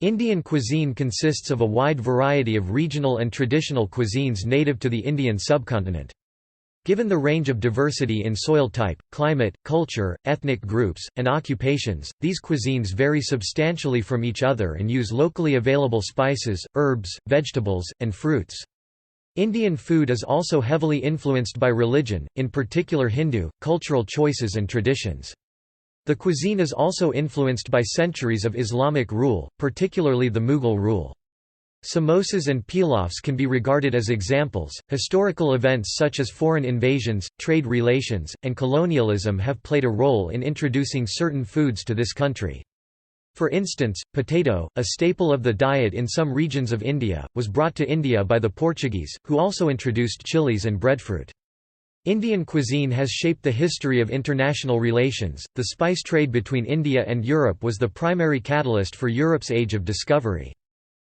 Indian cuisine consists of a wide variety of regional and traditional cuisines native to the Indian subcontinent. Given the range of diversity in soil type, climate, culture, ethnic groups, and occupations, these cuisines vary substantially from each other and use locally available spices, herbs, vegetables, and fruits. Indian food is also heavily influenced by religion, in particular Hindu, cultural choices and traditions. The cuisine is also influenced by centuries of Islamic rule, particularly the Mughal rule. Samosas and pilafs can be regarded as examples. Historical events such as foreign invasions, trade relations, and colonialism have played a role in introducing certain foods to this country. For instance, potato, a staple of the diet in some regions of India, was brought to India by the Portuguese, who also introduced chilies and breadfruit. Indian cuisine has shaped the history of international relations. The spice trade between India and Europe was the primary catalyst for Europe's Age of Discovery.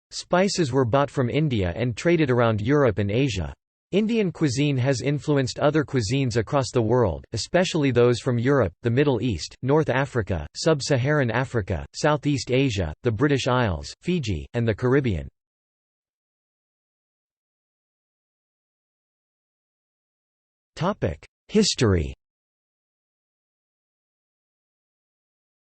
Spices were bought from India and traded around Europe and Asia. Indian cuisine has influenced other cuisines across the world, especially those from Europe, the Middle East, North Africa, Sub-Saharan Africa, Southeast Asia, the British Isles, Fiji, and the Caribbean. History.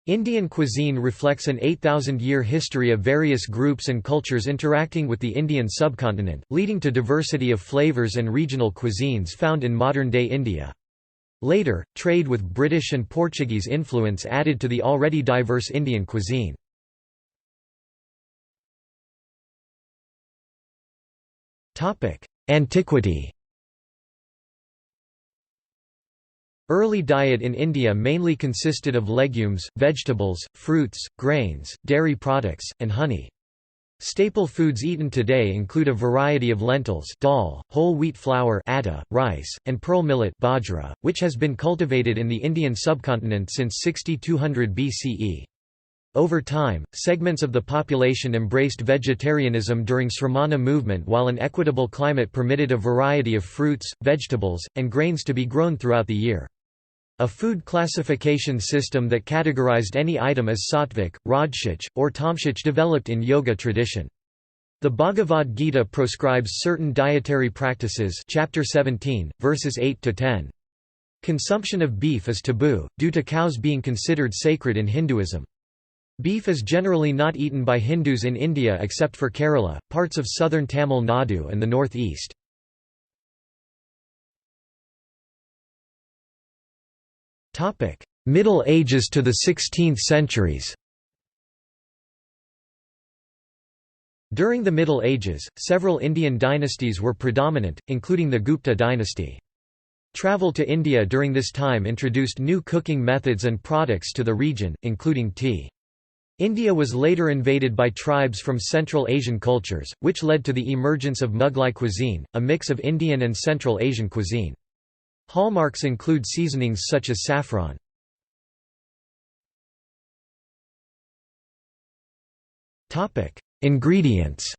Indian cuisine reflects an 8,000-year history of various groups and cultures interacting with the Indian subcontinent, leading to diversity of flavors and regional cuisines found in modern-day India. Later, trade with British and Portuguese influence added to the already diverse Indian cuisine. Antiquity. Early diet in India mainly consisted of legumes, vegetables, fruits, grains, dairy products, and honey. Staple foods eaten today include a variety of lentils, dal, whole wheat flour, atta, rice, and pearl millet, bajra, which has been cultivated in the Indian subcontinent since 6200 BCE. Over time, segments of the population embraced vegetarianism during Sramana movement, while an equitable climate permitted a variety of fruits, vegetables, and grains to be grown throughout the year. A food classification system that categorized any item as sattvic, rajasic, or tamasic developed in yoga tradition. The Bhagavad Gita proscribes certain dietary practices, chapter 17, verses 8–10. Consumption of beef is taboo, due to cows being considered sacred in Hinduism. Beef is generally not eaten by Hindus in India except for Kerala, parts of southern Tamil Nadu and the northeast. Middle Ages to the 16th centuries. During the Middle Ages, several Indian dynasties were predominant, including the Gupta dynasty. Travel to India during this time introduced new cooking methods and products to the region, including tea. India was later invaded by tribes from Central Asian cultures, which led to the emergence of Mughlai cuisine, a mix of Indian and Central Asian cuisine. Hallmarks include seasonings such as saffron. Ingredients.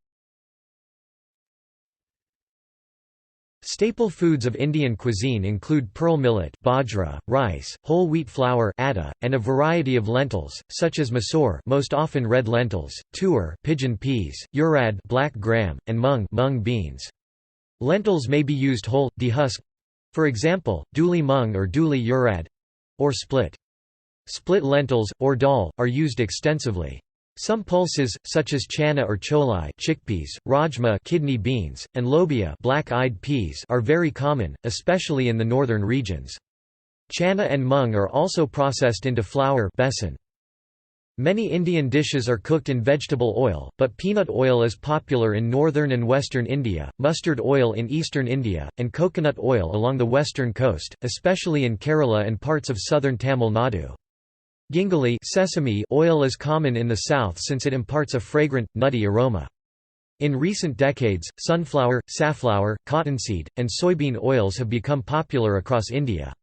Staple foods of Indian cuisine include pearl millet, bajra, rice, whole wheat flour, atta, and a variety of lentils, such as masoor, most often red lentils, tuor, pigeon peas, urad, black gram, and mung beans. Lentils may be used whole, dehusked, for example, duli mung or duli urad, or split. Split lentils, or dal, are used extensively. Some pulses, such as chana or cholai chickpeas, rajma kidney beans, and lobia black-eyed peas are very common, especially in the northern regions. Chana and mung are also processed into flour besan. Many Indian dishes are cooked in vegetable oil, but peanut oil is popular in northern and western India, mustard oil in eastern India, and coconut oil along the western coast, especially in Kerala and parts of southern Tamil Nadu. Gingali sesame oil is common in the south since it imparts a fragrant, nutty aroma. In recent decades, sunflower, safflower, cottonseed, and soybean oils have become popular across India.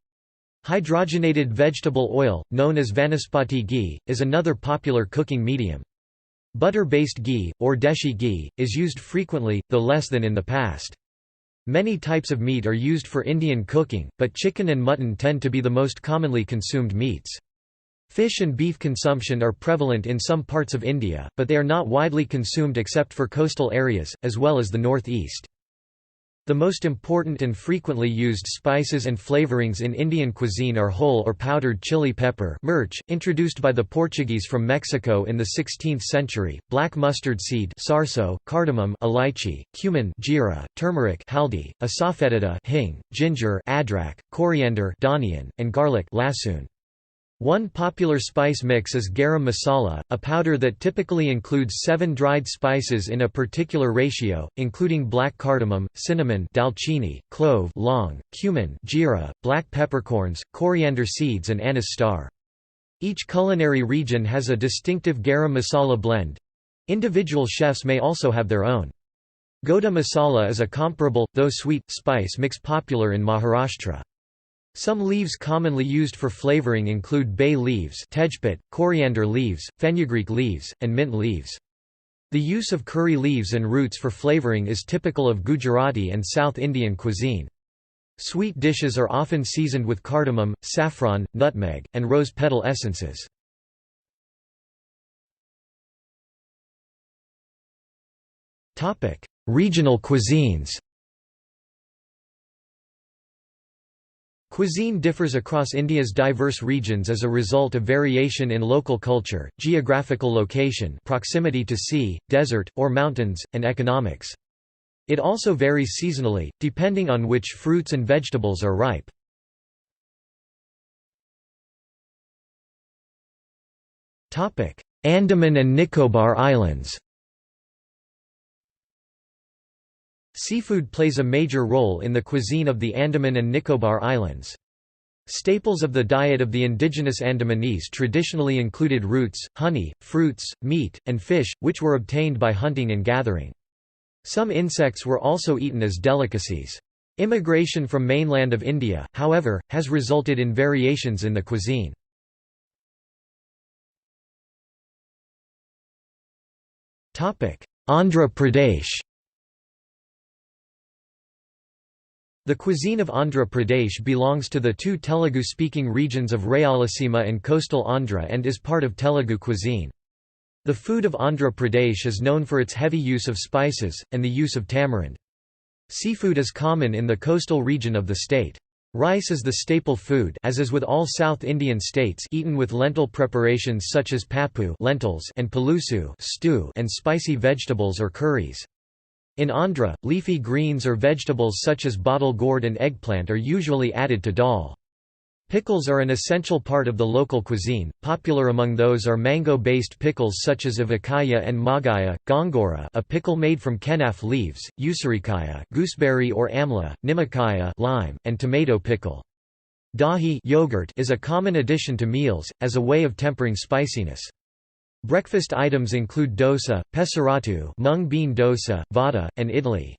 Hydrogenated vegetable oil, known as vanaspati ghee, is another popular cooking medium. Butter-based ghee, or deshi ghee, is used frequently, though less than in the past. Many types of meat are used for Indian cooking, but chicken and mutton tend to be the most commonly consumed meats. Fish and beef consumption are prevalent in some parts of India, but they are not widely consumed except for coastal areas, as well as the northeast. The most important and frequently used spices and flavorings in Indian cuisine are whole or powdered chili pepper mirch, introduced by the Portuguese from Mexico in the 16th century, black mustard seed sarso, cardamom elaichi, cumin jeera, turmeric haldi, asafoetida hing, ginger adrak, coriander dhaniyan, and garlic lasun. One popular spice mix is garam masala, a powder that typically includes 7 dried spices in a particular ratio, including black cardamom, cinnamon dalchini, clove long, cumin jeera, black peppercorns, coriander seeds and anise star. Each culinary region has a distinctive garam masala blend. Individual chefs may also have their own. Goda masala is a comparable, though sweet, spice mix popular in Maharashtra. Some leaves commonly used for flavoring include bay leaves, tejpat, coriander leaves, fenugreek leaves, and mint leaves. The use of curry leaves and roots for flavoring is typical of Gujarati and South Indian cuisine. Sweet dishes are often seasoned with cardamom, saffron, nutmeg, and rose petal essences. Regional cuisines. Cuisine differs across India's diverse regions as a result of variation in local culture, geographical location, proximity to sea, desert, or mountains, and economics. It also varies seasonally, depending on which fruits and vegetables are ripe. Andaman and Nicobar Islands. Seafood plays a major role in the cuisine of the Andaman and Nicobar Islands. Staples of the diet of the indigenous Andamanese traditionally included roots, honey, fruits, meat, and fish, which were obtained by hunting and gathering. Some insects were also eaten as delicacies. Immigration from mainland of India, however, has resulted in variations in the cuisine. Andhra Pradesh. The cuisine of Andhra Pradesh belongs to the 2 Telugu-speaking regions of Rayalaseema and coastal Andhra and is part of Telugu cuisine. The food of Andhra Pradesh is known for its heavy use of spices, and the use of tamarind. Seafood is common in the coastal region of the state. Rice is the staple food, as is with all South Indian states, eaten with lentil preparations such as pappu lentils and pulusu stew and spicy vegetables or curries. In Andhra, leafy greens or vegetables such as bottle gourd and eggplant are usually added to dal. Pickles are an essential part of the local cuisine. Popular among those are mango-based pickles such as avakaya and magaya, gongora, a pickle made from kenaf leaves, usarakaya, gooseberry or amla, nimakaya, lime, and tomato pickle. Dahi yogurt is a common addition to meals as a way of tempering spiciness. Breakfast items include dosa, pesarattu, mung bean dosa, vada, and idli.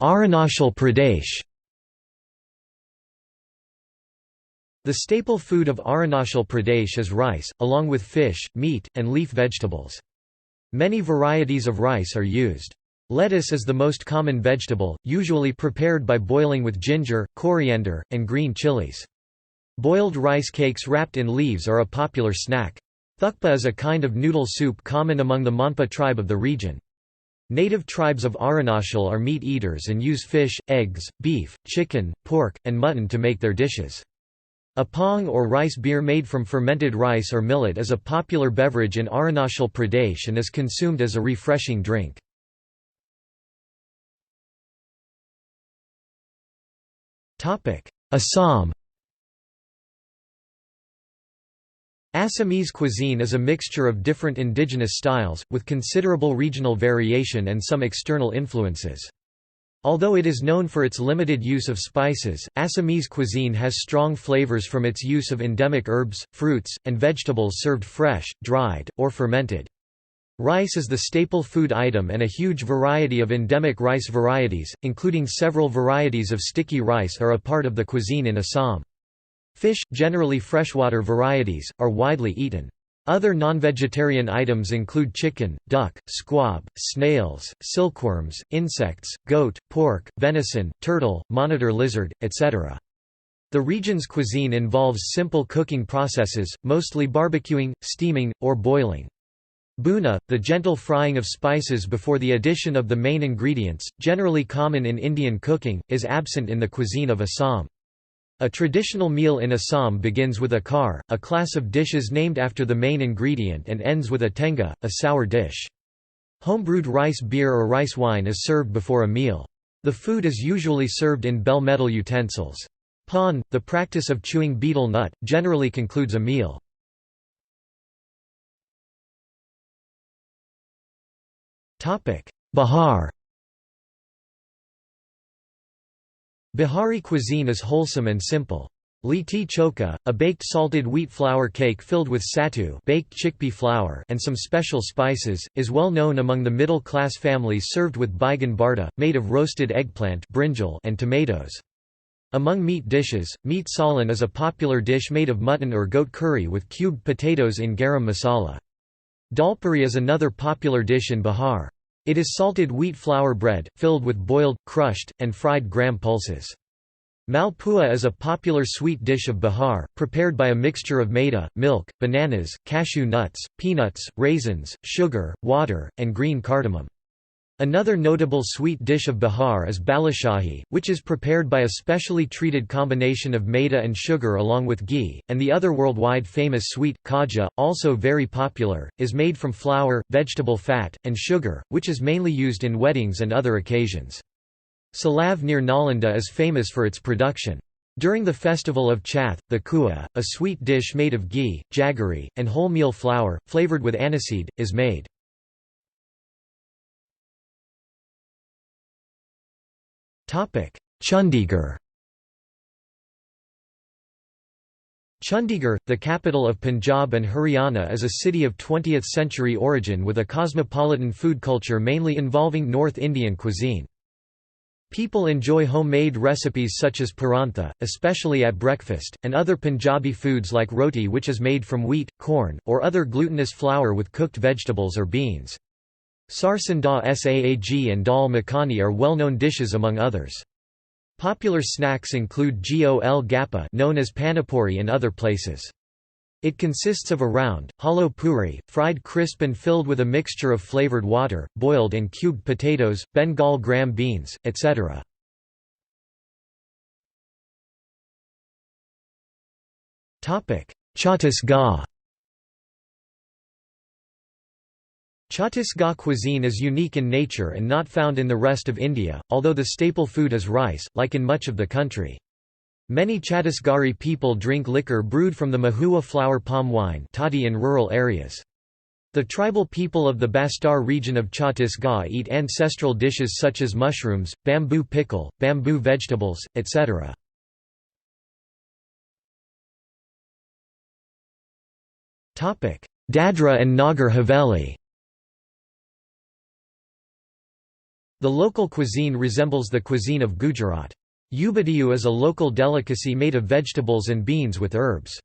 Arunachal Pradesh. The staple food of Arunachal Pradesh is rice, along with fish, meat, and leaf vegetables. Many varieties of rice are used. Lettuce is the most common vegetable, usually prepared by boiling with ginger, coriander, and green chilies. Boiled rice cakes wrapped in leaves are a popular snack. Thukpa is a kind of noodle soup common among the Monpa tribe of the region. Native tribes of Arunachal are meat eaters and use fish, eggs, beef, chicken, pork, and mutton to make their dishes. Appong or rice beer made from fermented rice or millet is a popular beverage in Arunachal Pradesh and is consumed as a refreshing drink. Assam. Assamese cuisine is a mixture of different indigenous styles, with considerable regional variation and some external influences. Although it is known for its limited use of spices, Assamese cuisine has strong flavors from its use of endemic herbs, fruits, and vegetables served fresh, dried, or fermented. Rice is the staple food item and a huge variety of endemic rice varieties, including several varieties of sticky rice, are a part of the cuisine in Assam. Fish, generally freshwater varieties, are widely eaten. Other non-vegetarian items include chicken, duck, squab, snails, silkworms, insects, goat, pork, venison, turtle, monitor lizard, etc. The region's cuisine involves simple cooking processes, mostly barbecuing, steaming, or boiling. Bhuna, the gentle frying of spices before the addition of the main ingredients, generally common in Indian cooking, is absent in the cuisine of Assam. A traditional meal in Assam begins with a kar, a class of dishes named after the main ingredient, and ends with a tenga, a sour dish. Homebrewed rice beer or rice wine is served before a meal. The food is usually served in bell metal utensils. Pan, the practice of chewing betel nut, generally concludes a meal. Bihar. Bihari cuisine is wholesome and simple. Litti chokha, a baked salted wheat flour cake filled with sattu, baked chickpea flour, and some special spices, is well known among the middle-class families, served with baigan barta, made of roasted eggplant brinjal and tomatoes. Among meat dishes, meat salan is a popular dish made of mutton or goat curry with cubed potatoes in garam masala. Dalpuri is another popular dish in Bihar. It is salted wheat flour bread, filled with boiled, crushed, and fried gram pulses. Malpua is a popular sweet dish of Bihar, prepared by a mixture of maida, milk, bananas, cashew nuts, peanuts, raisins, sugar, water, and green cardamom. Another notable sweet dish of Bihar is balushahi, which is prepared by a specially treated combination of maida and sugar along with ghee, and the other worldwide famous sweet, khaja, also very popular, is made from flour, vegetable fat, and sugar, which is mainly used in weddings and other occasions. Salav near Nalanda is famous for its production. During the festival of Chath, the kua, a sweet dish made of ghee, jaggery, and wholemeal flour, flavored with aniseed, is made. Chandigarh. Chandigarh, the capital of Punjab and Haryana, is a city of 20th-century origin with a cosmopolitan food culture mainly involving North Indian cuisine. People enjoy homemade recipes such as parantha, especially at breakfast, and other Punjabi foods like roti, which is made from wheat, corn, or other glutinous flour with cooked vegetables or beans. Sarson da saag and dal makhani are well-known dishes among others. Popular snacks include gol gappa, known as panipuri in other places. It consists of a round, hollow puri, fried crisp and filled with a mixture of flavored water, boiled and cubed potatoes, Bengal gram beans, etc. Chhattisgarh. Chhattisgarh cuisine is unique in nature and not found in the rest of India, although the staple food is rice, like in much of the country. Many Chhattisgarhi people drink liquor brewed from the mahua flower palm wine toddy in rural areas. The tribal people of the Bastar region of Chhattisgarh eat ancestral dishes such as mushrooms, bamboo pickle, bamboo vegetables, etc. Dadra and Nagar Haveli. The local cuisine resembles the cuisine of Gujarat. Ubadiyu is a local delicacy made of vegetables and beans with herbs.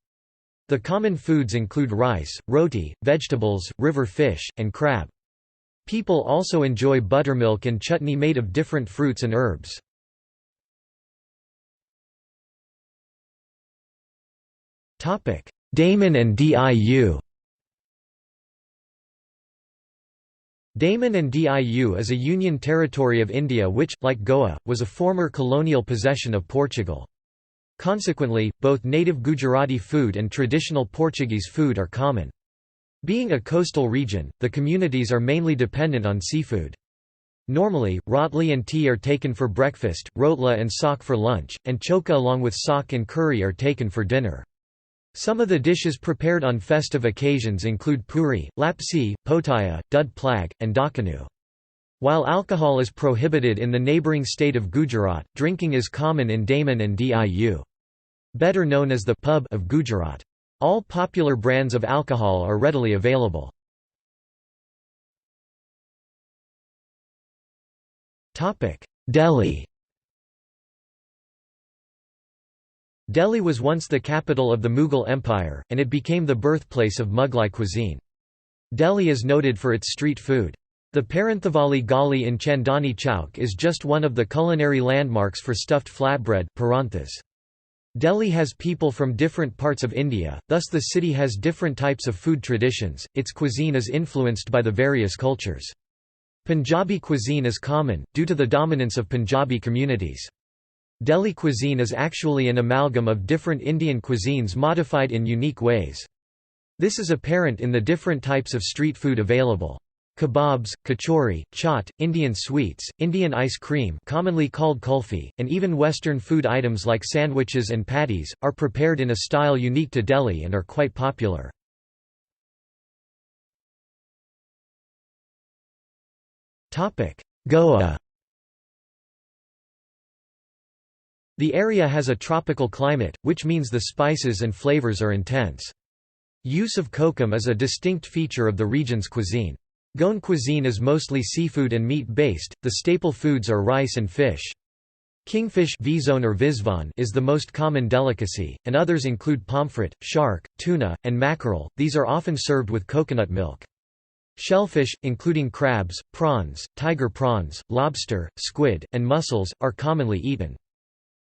The common foods include rice, roti, vegetables, river fish, and crab. People also enjoy buttermilk and chutney made of different fruits and herbs. Daman and Diu. Daman and Diu is a union territory of India which, like Goa, was a former colonial possession of Portugal. Consequently, both native Gujarati food and traditional Portuguese food are common. Being a coastal region, the communities are mainly dependent on seafood. Normally, rotli and tea are taken for breakfast, rotla and saag for lunch, and chokha along with saag and curry are taken for dinner. Some of the dishes prepared on festive occasions include puri, lapsi, potaya, dud plag, and dakanu. While alcohol is prohibited in the neighbouring state of Gujarat, drinking is common in Daman and Diu. Better known as the pub of Gujarat. All popular brands of alcohol are readily available. Delhi. Delhi was once the capital of the Mughal Empire, and it became the birthplace of Mughlai cuisine. Delhi is noted for its street food. The Paranthavali Gali in Chandani Chowk is just one of the culinary landmarks for stuffed flatbread. Delhi has people from different parts of India, thus the city has different types of food traditions. Its cuisine is influenced by the various cultures. Punjabi cuisine is common, due to the dominance of Punjabi communities. Delhi cuisine is actually an amalgam of different Indian cuisines modified in unique ways. This is apparent in the different types of street food available. Kebabs, kachori, chaat, Indian sweets, Indian ice cream commonly called kulfi, and even Western food items like sandwiches and patties, are prepared in a style unique to Delhi and are quite popular. Goa. The area has a tropical climate, which means the spices and flavors are intense. Use of kokum is a distinct feature of the region's cuisine. Goan cuisine is mostly seafood and meat-based, the staple foods are rice and fish. Kingfish or visvan is the most common delicacy, and others include pomfret, shark, tuna, and mackerel. These are often served with coconut milk. Shellfish, including crabs, prawns, tiger prawns, lobster, squid, and mussels, are commonly eaten.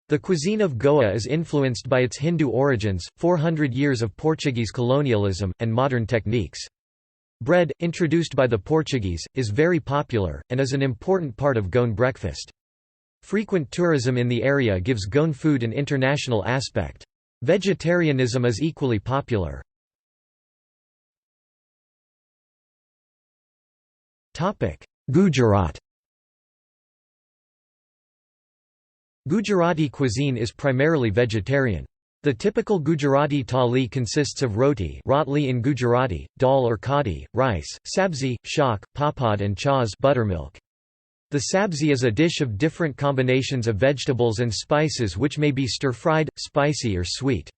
The cuisine of Goa is influenced by its Hindu origins, 400 years of Portuguese colonialism, and modern techniques. Bread, introduced by the Portuguese, is very popular, and is an important part of Goan breakfast. Frequent tourism in the area gives Goan food an international aspect. Vegetarianism is equally popular. Gujarat. Gujarati cuisine is primarily vegetarian. The typical Gujarati thali consists of roti rotli in Gujarati, dal or kadi, rice, sabzi, shak, papad and chas buttermilk. The sabzi is a dish of different combinations of vegetables and spices which may be stir-fried, spicy or sweet.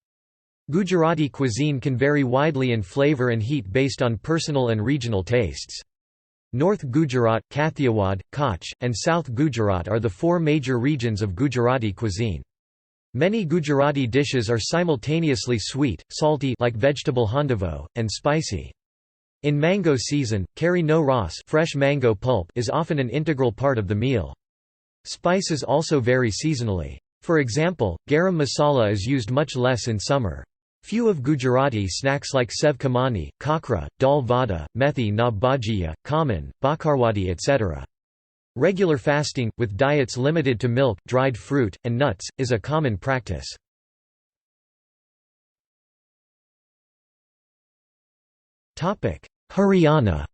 Gujarati cuisine can vary widely in flavor and heat based on personal and regional tastes. North Gujarat, Kathiawad, Kutch, and South Gujarat are the four major regions of Gujarati cuisine. Many Gujarati dishes are simultaneously sweet, salty like vegetable handavo, and spicy. In mango season, kari no ras fresh mango pulp is often an integral part of the meal. Spices also vary seasonally. For example, garam masala is used much less in summer. Few of Gujarati snacks like sev kamani, kakra, dal vada, methi na bhajiya, kaman, bakarwadi etc. Regular fasting, with diets limited to milk, dried fruit, and nuts, is a common practice. Haryana.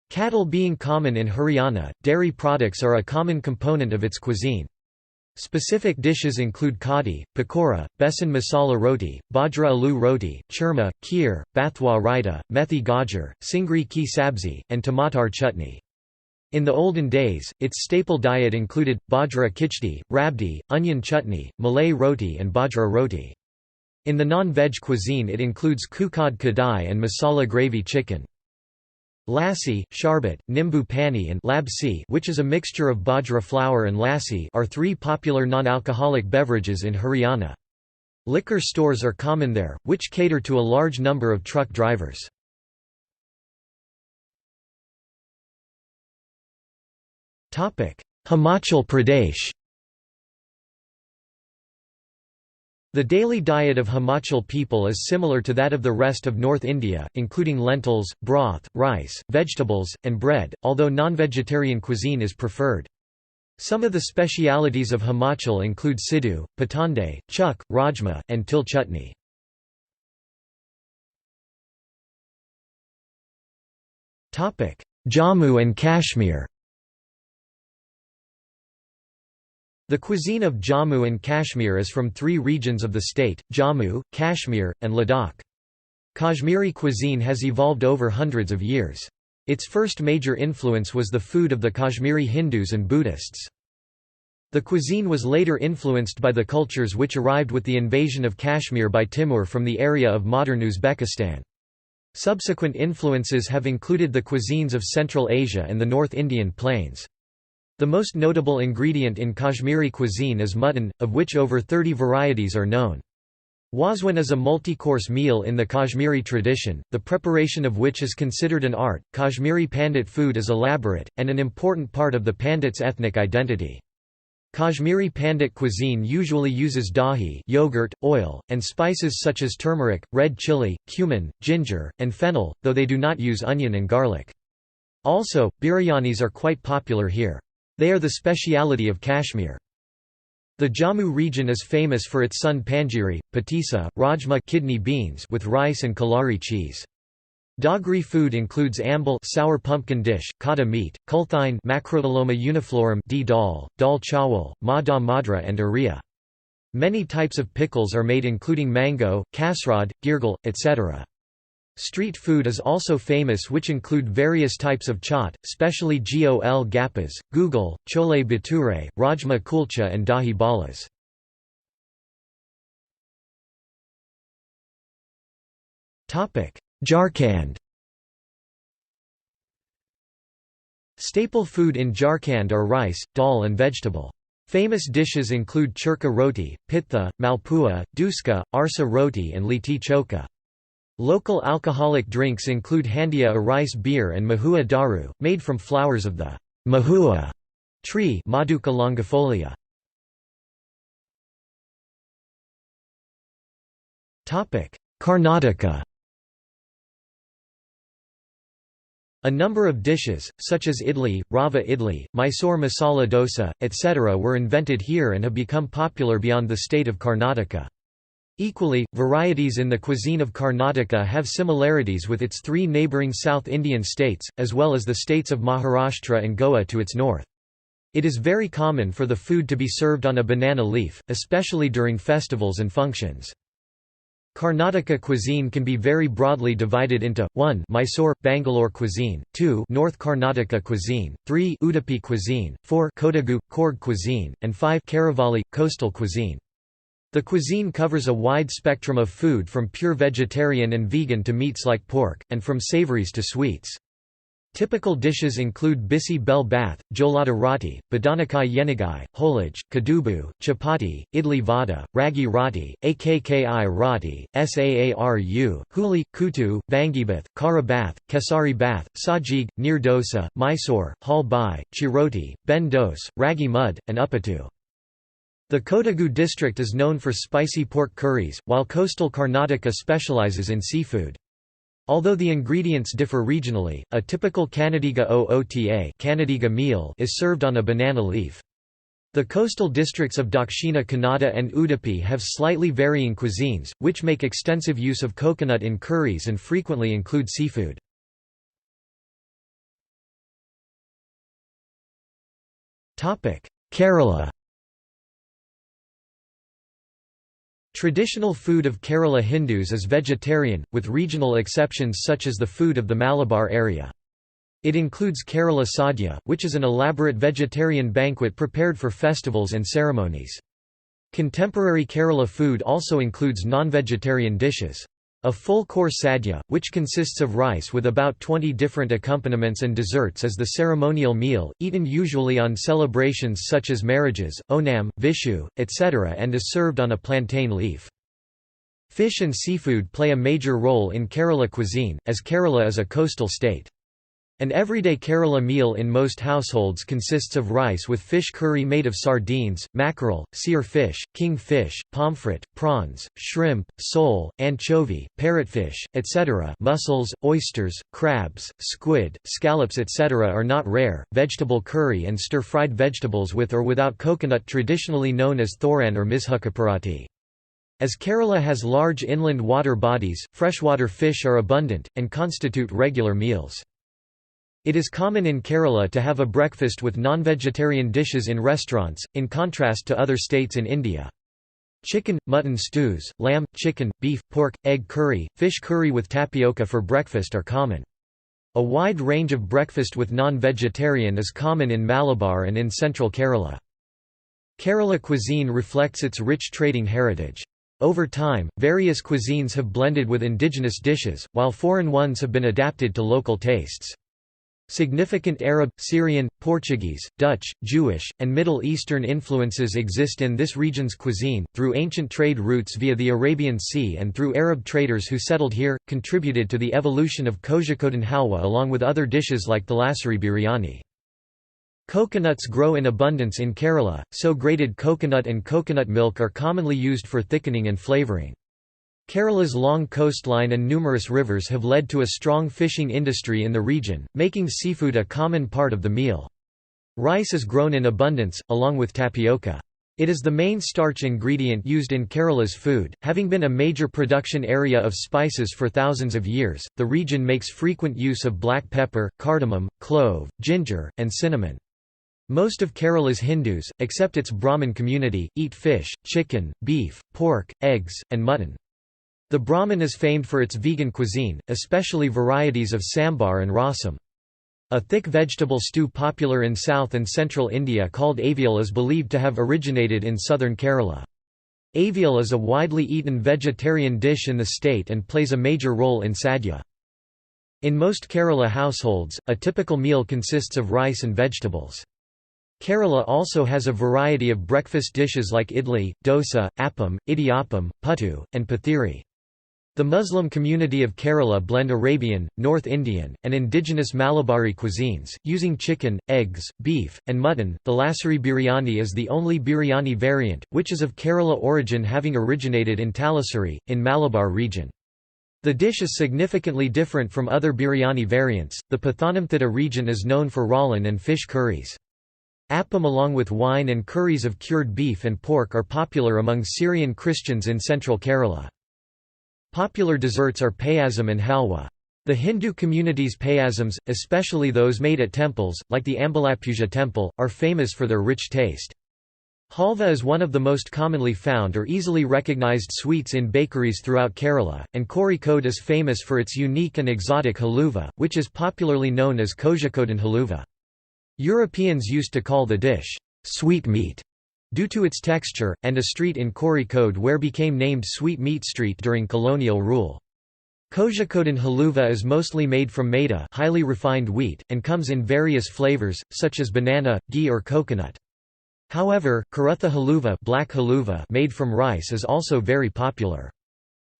Cattle being common in Haryana, dairy products are a common component of its cuisine. Specific dishes include kadi, pakora, besan masala roti, bajra aloo roti, churma, kheer, bathwa raita, methi gajar, singri ki sabzi, and tomatar chutney. In the olden days, its staple diet included, bajra khichdi, rabdi, onion chutney, malay roti and bajra roti. In the non-veg cuisine it includes kukad kadai and masala gravy chicken. Lassi, sharbat, nimbu pani and labsi, which is a mixture of bajra flour and lassi, are three popular non-alcoholic beverages in Haryana. Liquor stores are common there, which cater to a large number of truck drivers. Himachal Pradesh. The daily diet of Himachal people is similar to that of the rest of North India, including lentils, broth, rice, vegetables, and bread, although non-vegetarian cuisine is preferred. Some of the specialities of Himachal include siddu, patande, chuk, rajma, and til chutney. Jammu and Kashmir. The cuisine of Jammu and Kashmir is from three regions of the state, Jammu, Kashmir, and Ladakh. Kashmiri cuisine has evolved over hundreds of years. Its first major influence was the food of the Kashmiri Hindus and Buddhists. The cuisine was later influenced by the cultures which arrived with the invasion of Kashmir by Timur from the area of modern Uzbekistan. Subsequent influences have included the cuisines of Central Asia and the North Indian plains. The most notable ingredient in Kashmiri cuisine is mutton, of which over 30 varieties are known. Wazwan is a multi-course meal in the Kashmiri tradition, the preparation of which is considered an art. Kashmiri Pandit food is elaborate, and an important part of the Pandit's ethnic identity. Kashmiri Pandit cuisine usually uses dahi yogurt, oil, and spices such as turmeric, red chili, cumin, ginger, and fennel, though they do not use onion and garlic. Also, biryanis are quite popular here. They are the speciality of Kashmir. The Jammu region is famous for its sun panjiri, patisa, rajma kidney beans with rice and kalari cheese. Dogri food includes ambal sour pumpkin dish, kata meat, kulthine Macrotyloma uniflorum d dal, dal chawal, ma da madra and uriya. Many types of pickles are made including mango, kasrad, girgal, etc. Street food is also famous, which include various types of chaat, specially gol gappas, gugal, chole bhature, rajma kulcha and dahi balas. Jharkhand. Staple food in Jharkhand are rice, dal and vegetable. Famous dishes include churka roti, pitha, malpua, duska, arsa roti and litti choka. Local alcoholic drinks include handia, a rice beer, and mahua daru, made from flowers of the mahua tree Maduka longifolia. Karnataka. A number of dishes, such as idli, rava idli, Mysore masala dosa, etc. were invented here and have become popular beyond the state of Karnataka. Equally, varieties in the cuisine of Karnataka have similarities with its three neighbouring South Indian states, as well as the states of Maharashtra and Goa to its north. It is very common for the food to be served on a banana leaf, especially during festivals and functions. Karnataka cuisine can be very broadly divided into 1 Mysore, Bangalore cuisine, 2 North Karnataka cuisine, 3 Udupi cuisine, 4 Kodagu, Coorg cuisine, and 5 Karavalli, coastal cuisine. The cuisine covers a wide spectrum of food from pure vegetarian and vegan to meats like pork, and from savories to sweets. Typical dishes include bisi bel bath, jolada roti, badanakai yenigai, holaj, kadubu, chapati, idli vada, ragi roti, akki roti, saaru, huli, kutu, vangibath, kara bath, kesari bath, sajig, neer dosa, Mysore, hal bai, chiroti, ben dos, ragi mud, and uppattu. The Kodagu district is known for spicy pork curries, while coastal Karnataka specializes in seafood. Although the ingredients differ regionally, a typical Kannadiga oota Kannadiga meal is served on a banana leaf. The coastal districts of Dakshina Kannada and Udupi have slightly varying cuisines, which make extensive use of coconut in curries and frequently include seafood. Kerala. Traditional food of Kerala Hindus is vegetarian, with regional exceptions such as the food of the Malabar area. It includes Kerala Sadhya, which is an elaborate vegetarian banquet prepared for festivals and ceremonies. Contemporary Kerala food also includes non-vegetarian dishes. A full-course sadhya, which consists of rice with about 20 different accompaniments and desserts, is the ceremonial meal, eaten usually on celebrations such as marriages, Onam, Vishu, etc., and is served on a plantain leaf. Fish and seafood play a major role in Kerala cuisine, as Kerala is a coastal state. An everyday Kerala meal in most households consists of rice with fish curry made of sardines, mackerel, seer fish, king fish, pomfret, prawns, shrimp, sole, anchovy, parrotfish, etc. Mussels, oysters, crabs, squid, scallops etc. are not rare. Vegetable curry and stir-fried vegetables with or without coconut, traditionally known as thoran or mishukkaparati. As Kerala has large inland water bodies, freshwater fish are abundant, and constitute regular meals. It is common in Kerala to have a breakfast with non-vegetarian dishes in restaurants, in contrast to other states in India. Chicken, mutton stews, lamb, chicken, beef, pork, egg curry, fish curry with tapioca for breakfast are common. A wide range of breakfast with non-vegetarian is common in Malabar and in central Kerala. Kerala cuisine reflects its rich trading heritage. Over time, various cuisines have blended with indigenous dishes, while foreign ones have been adapted to local tastes. Significant Arab, Syrian, Portuguese, Dutch, Jewish, and Middle Eastern influences exist in this region's cuisine, through ancient trade routes via the Arabian Sea and through Arab traders who settled here, contributed to the evolution of Kozhikode halwa along with other dishes like thalassery biryani. Coconuts grow in abundance in Kerala, so grated coconut and coconut milk are commonly used for thickening and flavouring. Kerala's long coastline and numerous rivers have led to a strong fishing industry in the region, making seafood a common part of the meal. Rice is grown in abundance, along with tapioca. It is the main starch ingredient used in Kerala's food. Having been a major production area of spices for thousands of years, the region makes frequent use of black pepper, cardamom, clove, ginger, and cinnamon. Most of Kerala's Hindus, except its Brahmin community, eat fish, chicken, beef, pork, eggs, and mutton. The Brahmin is famed for its vegan cuisine, especially varieties of sambar and rasam. A thick vegetable stew popular in south and central India called avial is believed to have originated in southern Kerala. Avial is a widely eaten vegetarian dish in the state and plays a major role in sadhya. In most Kerala households, a typical meal consists of rice and vegetables. Kerala also has a variety of breakfast dishes like idli, dosa, appam, idiyappam, puttu, and pathiri. The Muslim community of Kerala blend Arabian, North Indian, and indigenous Malabari cuisines, using chicken, eggs, beef, and mutton. Thalassery biryani is the only biryani variant, which is of Kerala origin, having originated in Thalassery, in Malabar region. The dish is significantly different from other biryani variants. The Pathanamthitta region is known for ralan and fish curries. Appam along with wine and curries of cured beef and pork are popular among Syrian Christians in central Kerala. Popular desserts are payasam and halwa. The Hindu community's payasams, especially those made at temples, like the Ambalapuja temple, are famous for their rich taste. Halva is one of the most commonly found or easily recognized sweets in bakeries throughout Kerala, and Kozhikode is famous for its unique and exotic haluva, which is popularly known as Kozhikodan haluva. Europeans used to call the dish, sweetmeat, due to its texture, and a street in Kozhikode where became named Sweetmeat Street during colonial rule. Kozhikodan haluva is mostly made from maida, highly refined wheat, and comes in various flavors, such as banana, ghee or coconut. However, karutha haluva, black haluva made from rice is also very popular.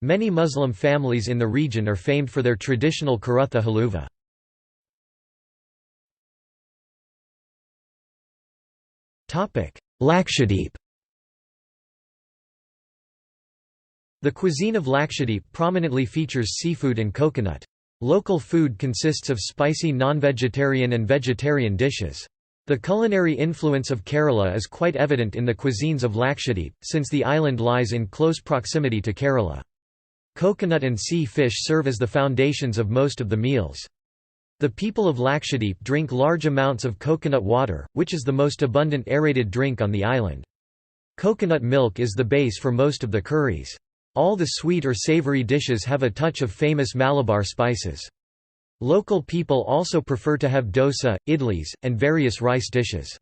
Many Muslim families in the region are famed for their traditional karutha haluva. Lakshadweep. The cuisine of Lakshadweep prominently features seafood and coconut. Local food consists of spicy non-vegetarian and vegetarian dishes. The culinary influence of Kerala is quite evident in the cuisines of Lakshadweep, since the island lies in close proximity to Kerala. Coconut and sea fish serve as the foundations of most of the meals. The people of Lakshadweep drink large amounts of coconut water, which is the most abundant aerated drink on the island. Coconut milk is the base for most of the curries. All the sweet or savory dishes have a touch of famous Malabar spices. Local people also prefer to have dosa, idlis, and various rice dishes.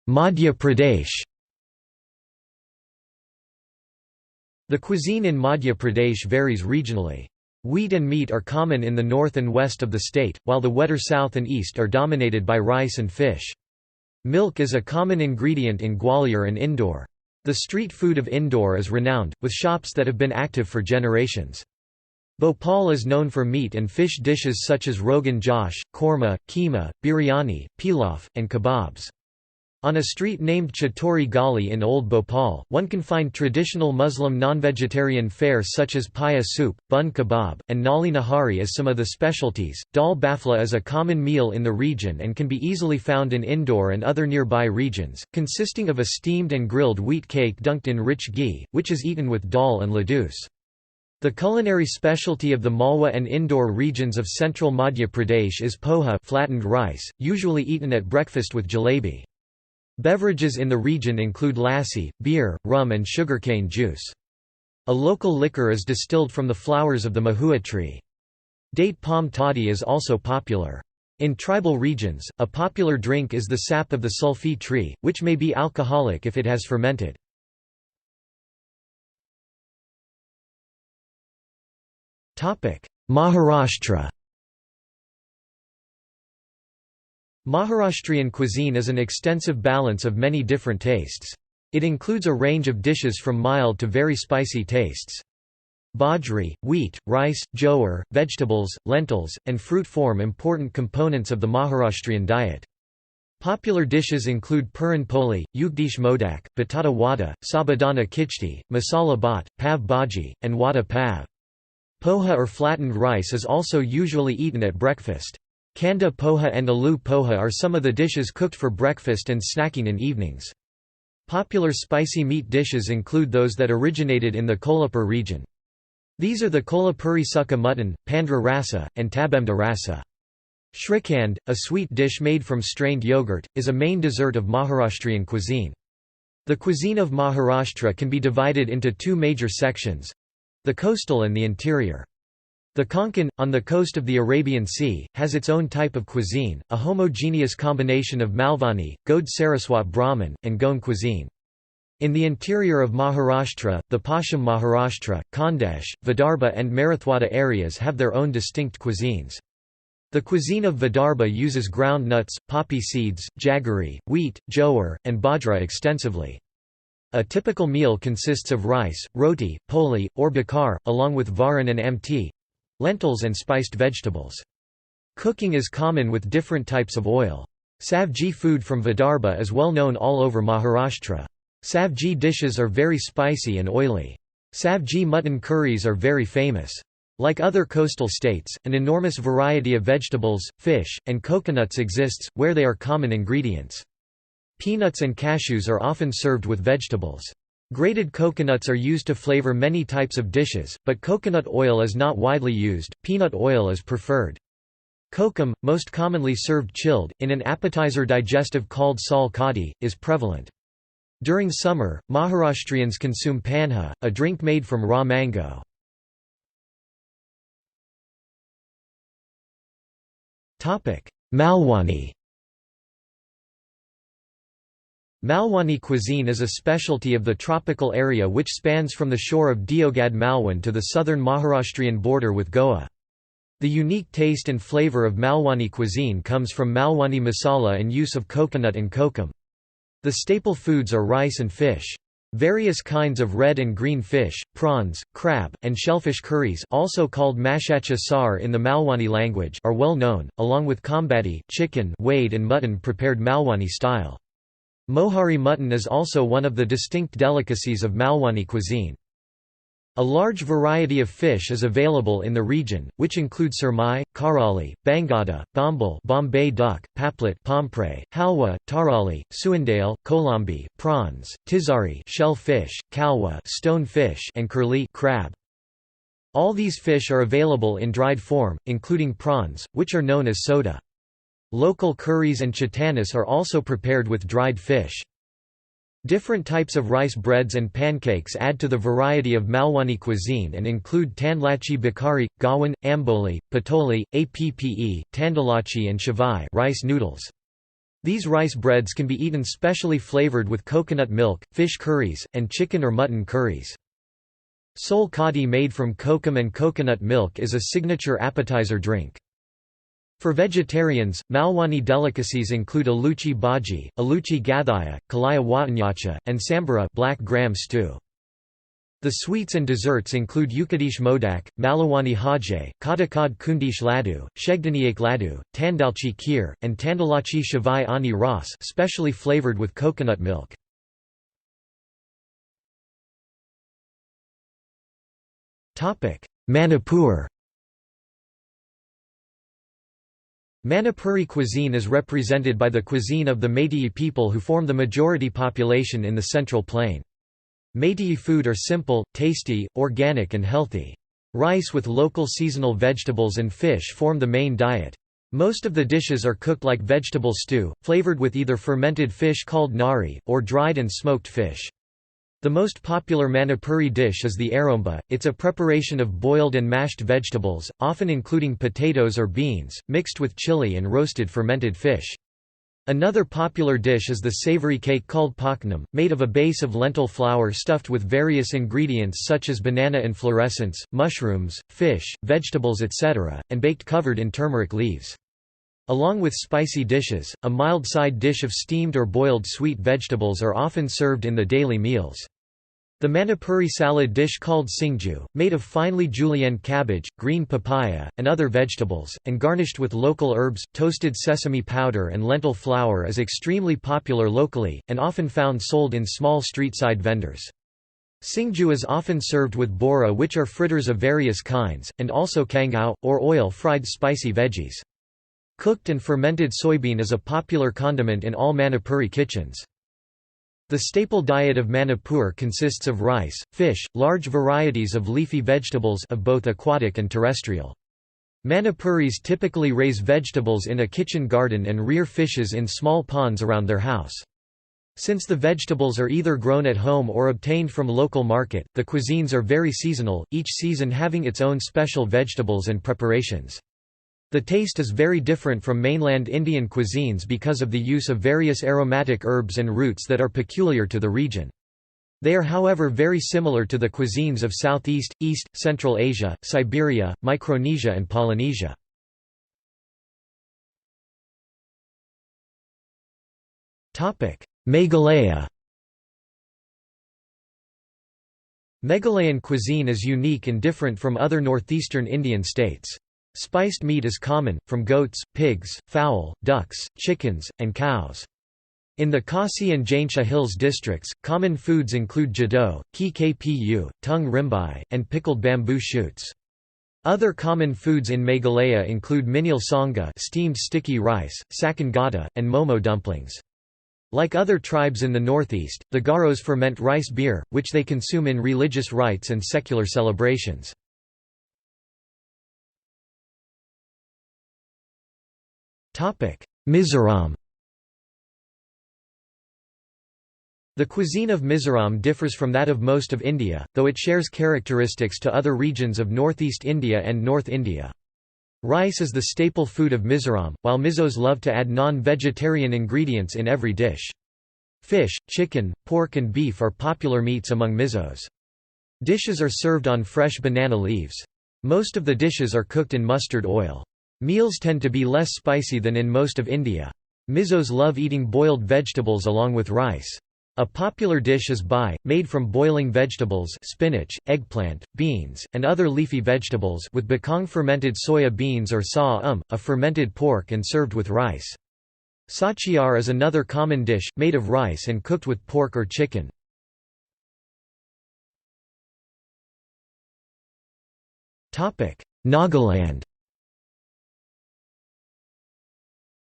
Madhya Pradesh. The cuisine in Madhya Pradesh varies regionally. Wheat and meat are common in the north and west of the state, while the wetter south and east are dominated by rice and fish. Milk is a common ingredient in Gwalior and Indore. The street food of Indore is renowned, with shops that have been active for generations. Bhopal is known for meat and fish dishes such as Rogan Josh, korma, keema, biryani, pilaf, and kebabs. On a street named Chatori Gali in Old Bhopal, one can find traditional Muslim non-vegetarian fare such as paya soup, bun kebab, and nali nahari as some of the specialties. Dal bafla is a common meal in the region and can be easily found in Indore and other nearby regions, consisting of a steamed and grilled wheat cake dunked in rich ghee, which is eaten with dal and ladoos. The culinary specialty of the Malwa and Indore regions of central Madhya Pradesh is poha, flattened rice, usually eaten at breakfast with jalebi. Beverages in the region include lassi, beer, rum and sugarcane juice. A local liquor is distilled from the flowers of the mahua tree. Date palm toddy is also popular. In tribal regions, a popular drink is the sap of the sulfi tree, which may be alcoholic if it has fermented. Maharashtra. Maharashtrian cuisine is an extensive balance of many different tastes. It includes a range of dishes from mild to very spicy tastes. Bajri, wheat, rice, jowar, vegetables, lentils, and fruit form important components of the Maharashtrian diet. Popular dishes include puran poli, ugdish modak, batata wada, sabudana khichdi, masala bhat, pav bhaji, and wada pav. Poha or flattened rice is also usually eaten at breakfast. Kanda poha and aloo poha are some of the dishes cooked for breakfast and snacking in evenings. Popular spicy meat dishes include those that originated in the Kolhapur region. These are the Kolhapuri sukka mutton, pandra rasa, and tabemda rasa. Shrikhand, a sweet dish made from strained yogurt, is a main dessert of Maharashtrian cuisine. The cuisine of Maharashtra can be divided into two major sections: the coastal and the interior. The Konkan, on the coast of the Arabian Sea, has its own type of cuisine, a homogeneous combination of Malvani, Gode Saraswat Brahmin, and Goan cuisine. In the interior of Maharashtra, the Paschim Maharashtra, Khandesh, Vidarbha and Marathwada areas have their own distinct cuisines. The cuisine of Vidarbha uses ground nuts, poppy seeds, jaggery, wheat, jowar, and bajra extensively. A typical meal consists of rice, roti, poli, or bakar, along with varan and amti—lentils and spiced vegetables. Cooking is common with different types of oil. Savji food from Vidarbha is well known all over Maharashtra. Savji dishes are very spicy and oily. Savji mutton curries are very famous. Like other coastal states, an enormous variety of vegetables, fish, and coconuts exists, where they are common ingredients. Peanuts and cashews are often served with vegetables. Grated coconuts are used to flavor many types of dishes, but coconut oil is not widely used, peanut oil is preferred. Kokum, most commonly served chilled, in an appetizer digestive called sal kadi, is prevalent. During summer, Maharashtrians consume panha, a drink made from raw mango. Malwani. Malwani cuisine is a specialty of the tropical area which spans from the shore of Diogad Malwan to the southern Maharashtrian border with Goa. The unique taste and flavor of Malwani cuisine comes from Malwani masala and use of coconut and kokum. The staple foods are rice and fish. Various kinds of red and green fish, prawns, crab, and shellfish curries, also called mashacha sar in the Malwani language, are well known, along with kambadi, chicken, wade and mutton prepared Malwani style. Mohari mutton is also one of the distinct delicacies of Malwani cuisine. A large variety of fish is available in the region, which include surmai, karali, bangada, bombal, Bombay duck, paplet, pompray, halwa, tarali, suindale, kolambi, prawns, tizari, shellfish, kalwa, stone fish, and curly, crab. All these fish are available in dried form, including prawns, which are known as soda. Local curries and chitanis are also prepared with dried fish. Different types of rice breads and pancakes add to the variety of Malwani cuisine and include tandlachi bakari, gawan, amboli, patoli, appe, tandalachi and shavai rice noodles. These rice breads can be eaten specially flavored with coconut milk, fish curries, and chicken or mutton curries. Sol kadi made from kokum and coconut milk is a signature appetizer drink. For vegetarians, Malwani delicacies include aluchi bhaji, aluchi gathaya, kalaya watanyacha, and sambara black gram stew. The sweets and desserts include Ukadish modak, Malawani haje, Kadakad kundish ladu, Shegdaniyak ladu, Tandalchi kheer, and Tandalachi shavai ani ras specially flavored with coconut milk. Manipur. Manipuri cuisine is represented by the cuisine of the Meitei people who form the majority population in the Central Plain. Meitei food are simple, tasty, organic and healthy. Rice with local seasonal vegetables and fish form the main diet. Most of the dishes are cooked like vegetable stew, flavored with either fermented fish called nari, or dried and smoked fish. The most popular Manipuri dish is the aromba. It's a preparation of boiled and mashed vegetables, often including potatoes or beans, mixed with chili and roasted fermented fish. Another popular dish is the savory cake called paknam, made of a base of lentil flour stuffed with various ingredients such as banana inflorescence, mushrooms, fish, vegetables etc., and baked covered in turmeric leaves. Along with spicy dishes, a mild side dish of steamed or boiled sweet vegetables are often served in the daily meals. The Manipuri salad dish called singju, made of finely julienne cabbage, green papaya, and other vegetables, and garnished with local herbs, toasted sesame powder and lentil flour is extremely popular locally, and often found sold in small street-side vendors. Singju is often served with bora, which are fritters of various kinds, and also kangao, or oil-fried spicy veggies. Cooked and fermented soybean is a popular condiment in all Manipuri kitchens. The staple diet of Manipur consists of rice, fish, large varieties of leafy vegetables of both aquatic and terrestrial. Manipuris typically raise vegetables in a kitchen garden and rear fishes in small ponds around their house. Since the vegetables are either grown at home or obtained from local market, the cuisines are very seasonal, each season having its own special vegetables and preparations. The taste is very different from mainland Indian cuisines because of the use of various aromatic herbs and roots that are peculiar to the region. They are however very similar to the cuisines of Southeast, East, Central Asia, Siberia, Micronesia and Polynesia. Meghalaya. Meghalayan cuisine is unique and different from other northeastern Indian states. Spiced meat is common, from goats, pigs, fowl, ducks, chickens, and cows. In the Khasi and Jaintia Hills districts, common foods include jadot, ki kpu, tung rimbai, and pickled bamboo shoots. Other common foods in Meghalaya include minil sanga, steamed sticky rice, sakan gata, and momo dumplings. Like other tribes in the northeast, the Garos ferment rice beer, which they consume in religious rites and secular celebrations. Mizoram. The cuisine of Mizoram differs from that of most of India, though it shares characteristics to other regions of northeast India and North India. Rice is the staple food of Mizoram, while Mizos love to add non-vegetarian ingredients in every dish. Fish, chicken, pork and beef are popular meats among Mizos. Dishes are served on fresh banana leaves. Most of the dishes are cooked in mustard oil. Meals tend to be less spicy than in most of India. Mizos love eating boiled vegetables along with rice. A popular dish is bai, made from boiling vegetables spinach, eggplant, beans, and other leafy vegetables with bakong fermented soya beans or sa a fermented pork and served with rice. Sachiar is another common dish, made of rice and cooked with pork or chicken. Nagaland.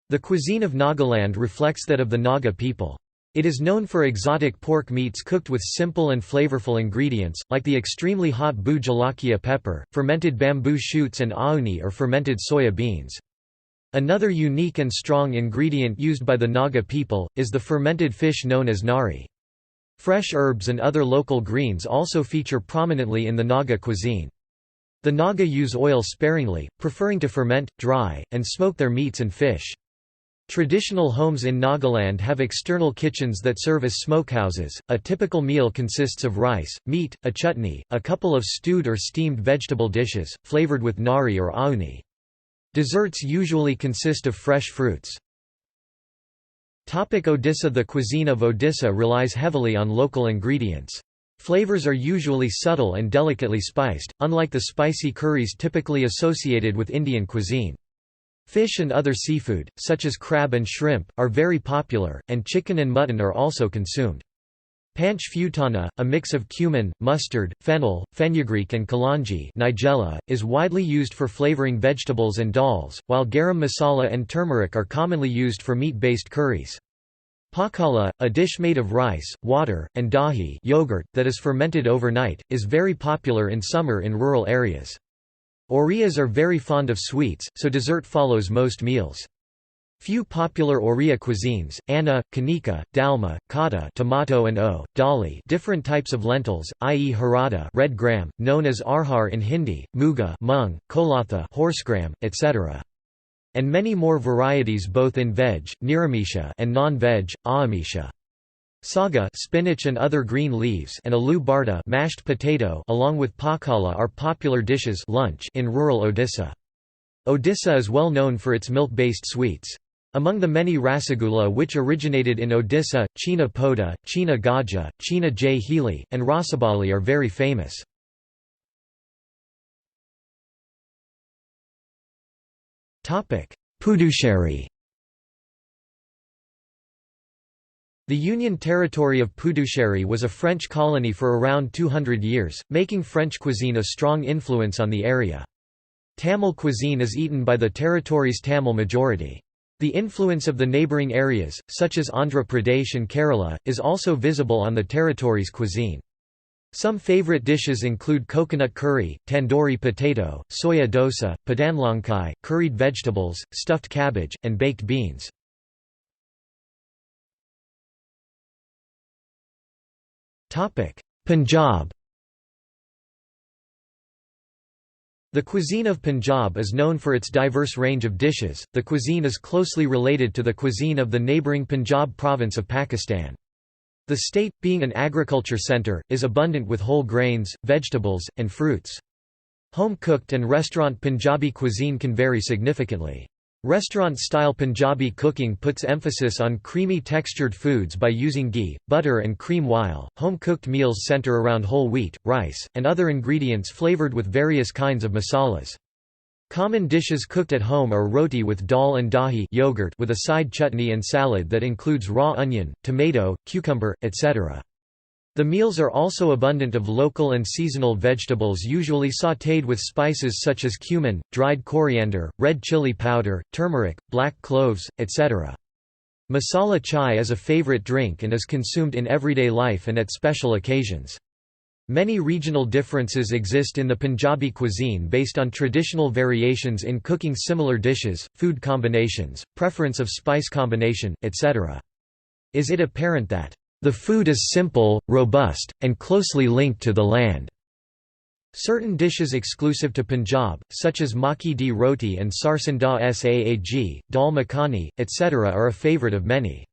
The cuisine of Nagaland reflects that of the Naga people. It is known for exotic pork meats cooked with simple and flavorful ingredients, like the extremely hot bhu jalakia pepper, fermented bamboo shoots and auni or fermented soya beans. Another unique and strong ingredient used by the Naga people, is the fermented fish known as nari. Fresh herbs and other local greens also feature prominently in the Naga cuisine. The Naga use oil sparingly, preferring to ferment, dry, and smoke their meats and fish. Traditional homes in Nagaland have external kitchens that serve as smokehouses. A typical meal consists of rice, meat, a chutney, a couple of stewed or steamed vegetable dishes, flavored with nari or auni. Desserts usually consist of fresh fruits. Odisha. The cuisine of Odisha relies heavily on local ingredients. Flavors are usually subtle and delicately spiced, unlike the spicy curries typically associated with Indian cuisine. Fish and other seafood, such as crab and shrimp, are very popular, and chicken and mutton are also consumed. Panch futana, a mix of cumin, mustard, fennel, fenugreek and kalanji nigella, is widely used for flavoring vegetables and dals, while garam masala and turmeric are commonly used for meat-based curries. Pakala, a dish made of rice, water, and dahi yogurt, that is fermented overnight, is very popular in summer in rural areas. Oriyas are very fond of sweets, so dessert follows most meals. Few popular Oriya cuisines: anna, kanika, dalma, kata, tomato and dali, different types of lentils, i.e. harada, red gram, known as arhar in Hindi, muga, mung, kolatha, horsegram, etc. and many more varieties both in veg, niramisha, and non-veg, aamisha. Saga, spinach and other green leaves, and aloo barta, mashed potato, along with pakala are popular dishes lunch in rural Odisha. Odisha is well known for its milk-based sweets. Among the many rasagula which originated in Odisha, China Poda, China Gaja, China Jai Hili, and Rasabali are very famous. Puducherry. The Union territory of Puducherry was a French colony for around 200 years, making French cuisine a strong influence on the area. Tamil cuisine is eaten by the territory's Tamil majority. The influence of the neighbouring areas, such as Andhra Pradesh and Kerala, is also visible on the territory's cuisine. Some favourite dishes include coconut curry, tandoori potato, soya dosa, padanlankai, curried vegetables, stuffed cabbage, and baked beans. Punjab. The cuisine of Punjab is known for its diverse range of dishes. The cuisine is closely related to the cuisine of the neighbouring Punjab province of Pakistan. The state, being an agriculture centre, is abundant with whole grains, vegetables, and fruits. Home-cooked and restaurant Punjabi cuisine can vary significantly. Restaurant-style Punjabi cooking puts emphasis on creamy textured foods by using ghee, butter and cream while home-cooked meals center around whole wheat, rice, and other ingredients flavored with various kinds of masalas. Common dishes cooked at home are roti with dal and dahi yogurt with a side chutney and salad that includes raw onion, tomato, cucumber, etc. The meals are also abundant of local and seasonal vegetables usually sautéed with spices such as cumin, dried coriander, red chili powder, turmeric, black cloves, etc. Masala chai is a favorite drink and is consumed in everyday life and at special occasions. Many regional differences exist in the Punjabi cuisine based on traditional variations in cooking similar dishes, food combinations, preference of spice combination, etc. Is it apparent that the food is simple, robust, and closely linked to the land? Certain dishes exclusive to Punjab, such as makki di roti and sarson da saag, dal makhani, etc. are a favourite of many.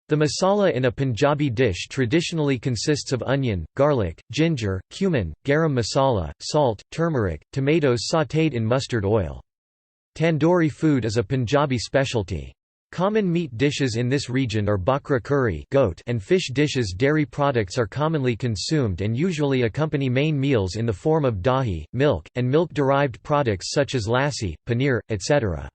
The masala in a Punjabi dish traditionally consists of onion, garlic, ginger, cumin, garam masala, salt, turmeric, tomatoes sautéed in mustard oil. Tandoori food is a Punjabi specialty. Common meat dishes in this region are bakra curry goat and fish dishes. Dairy products are commonly consumed and usually accompany main meals in the form of dahi, milk, and milk-derived products such as lassi, paneer, etc.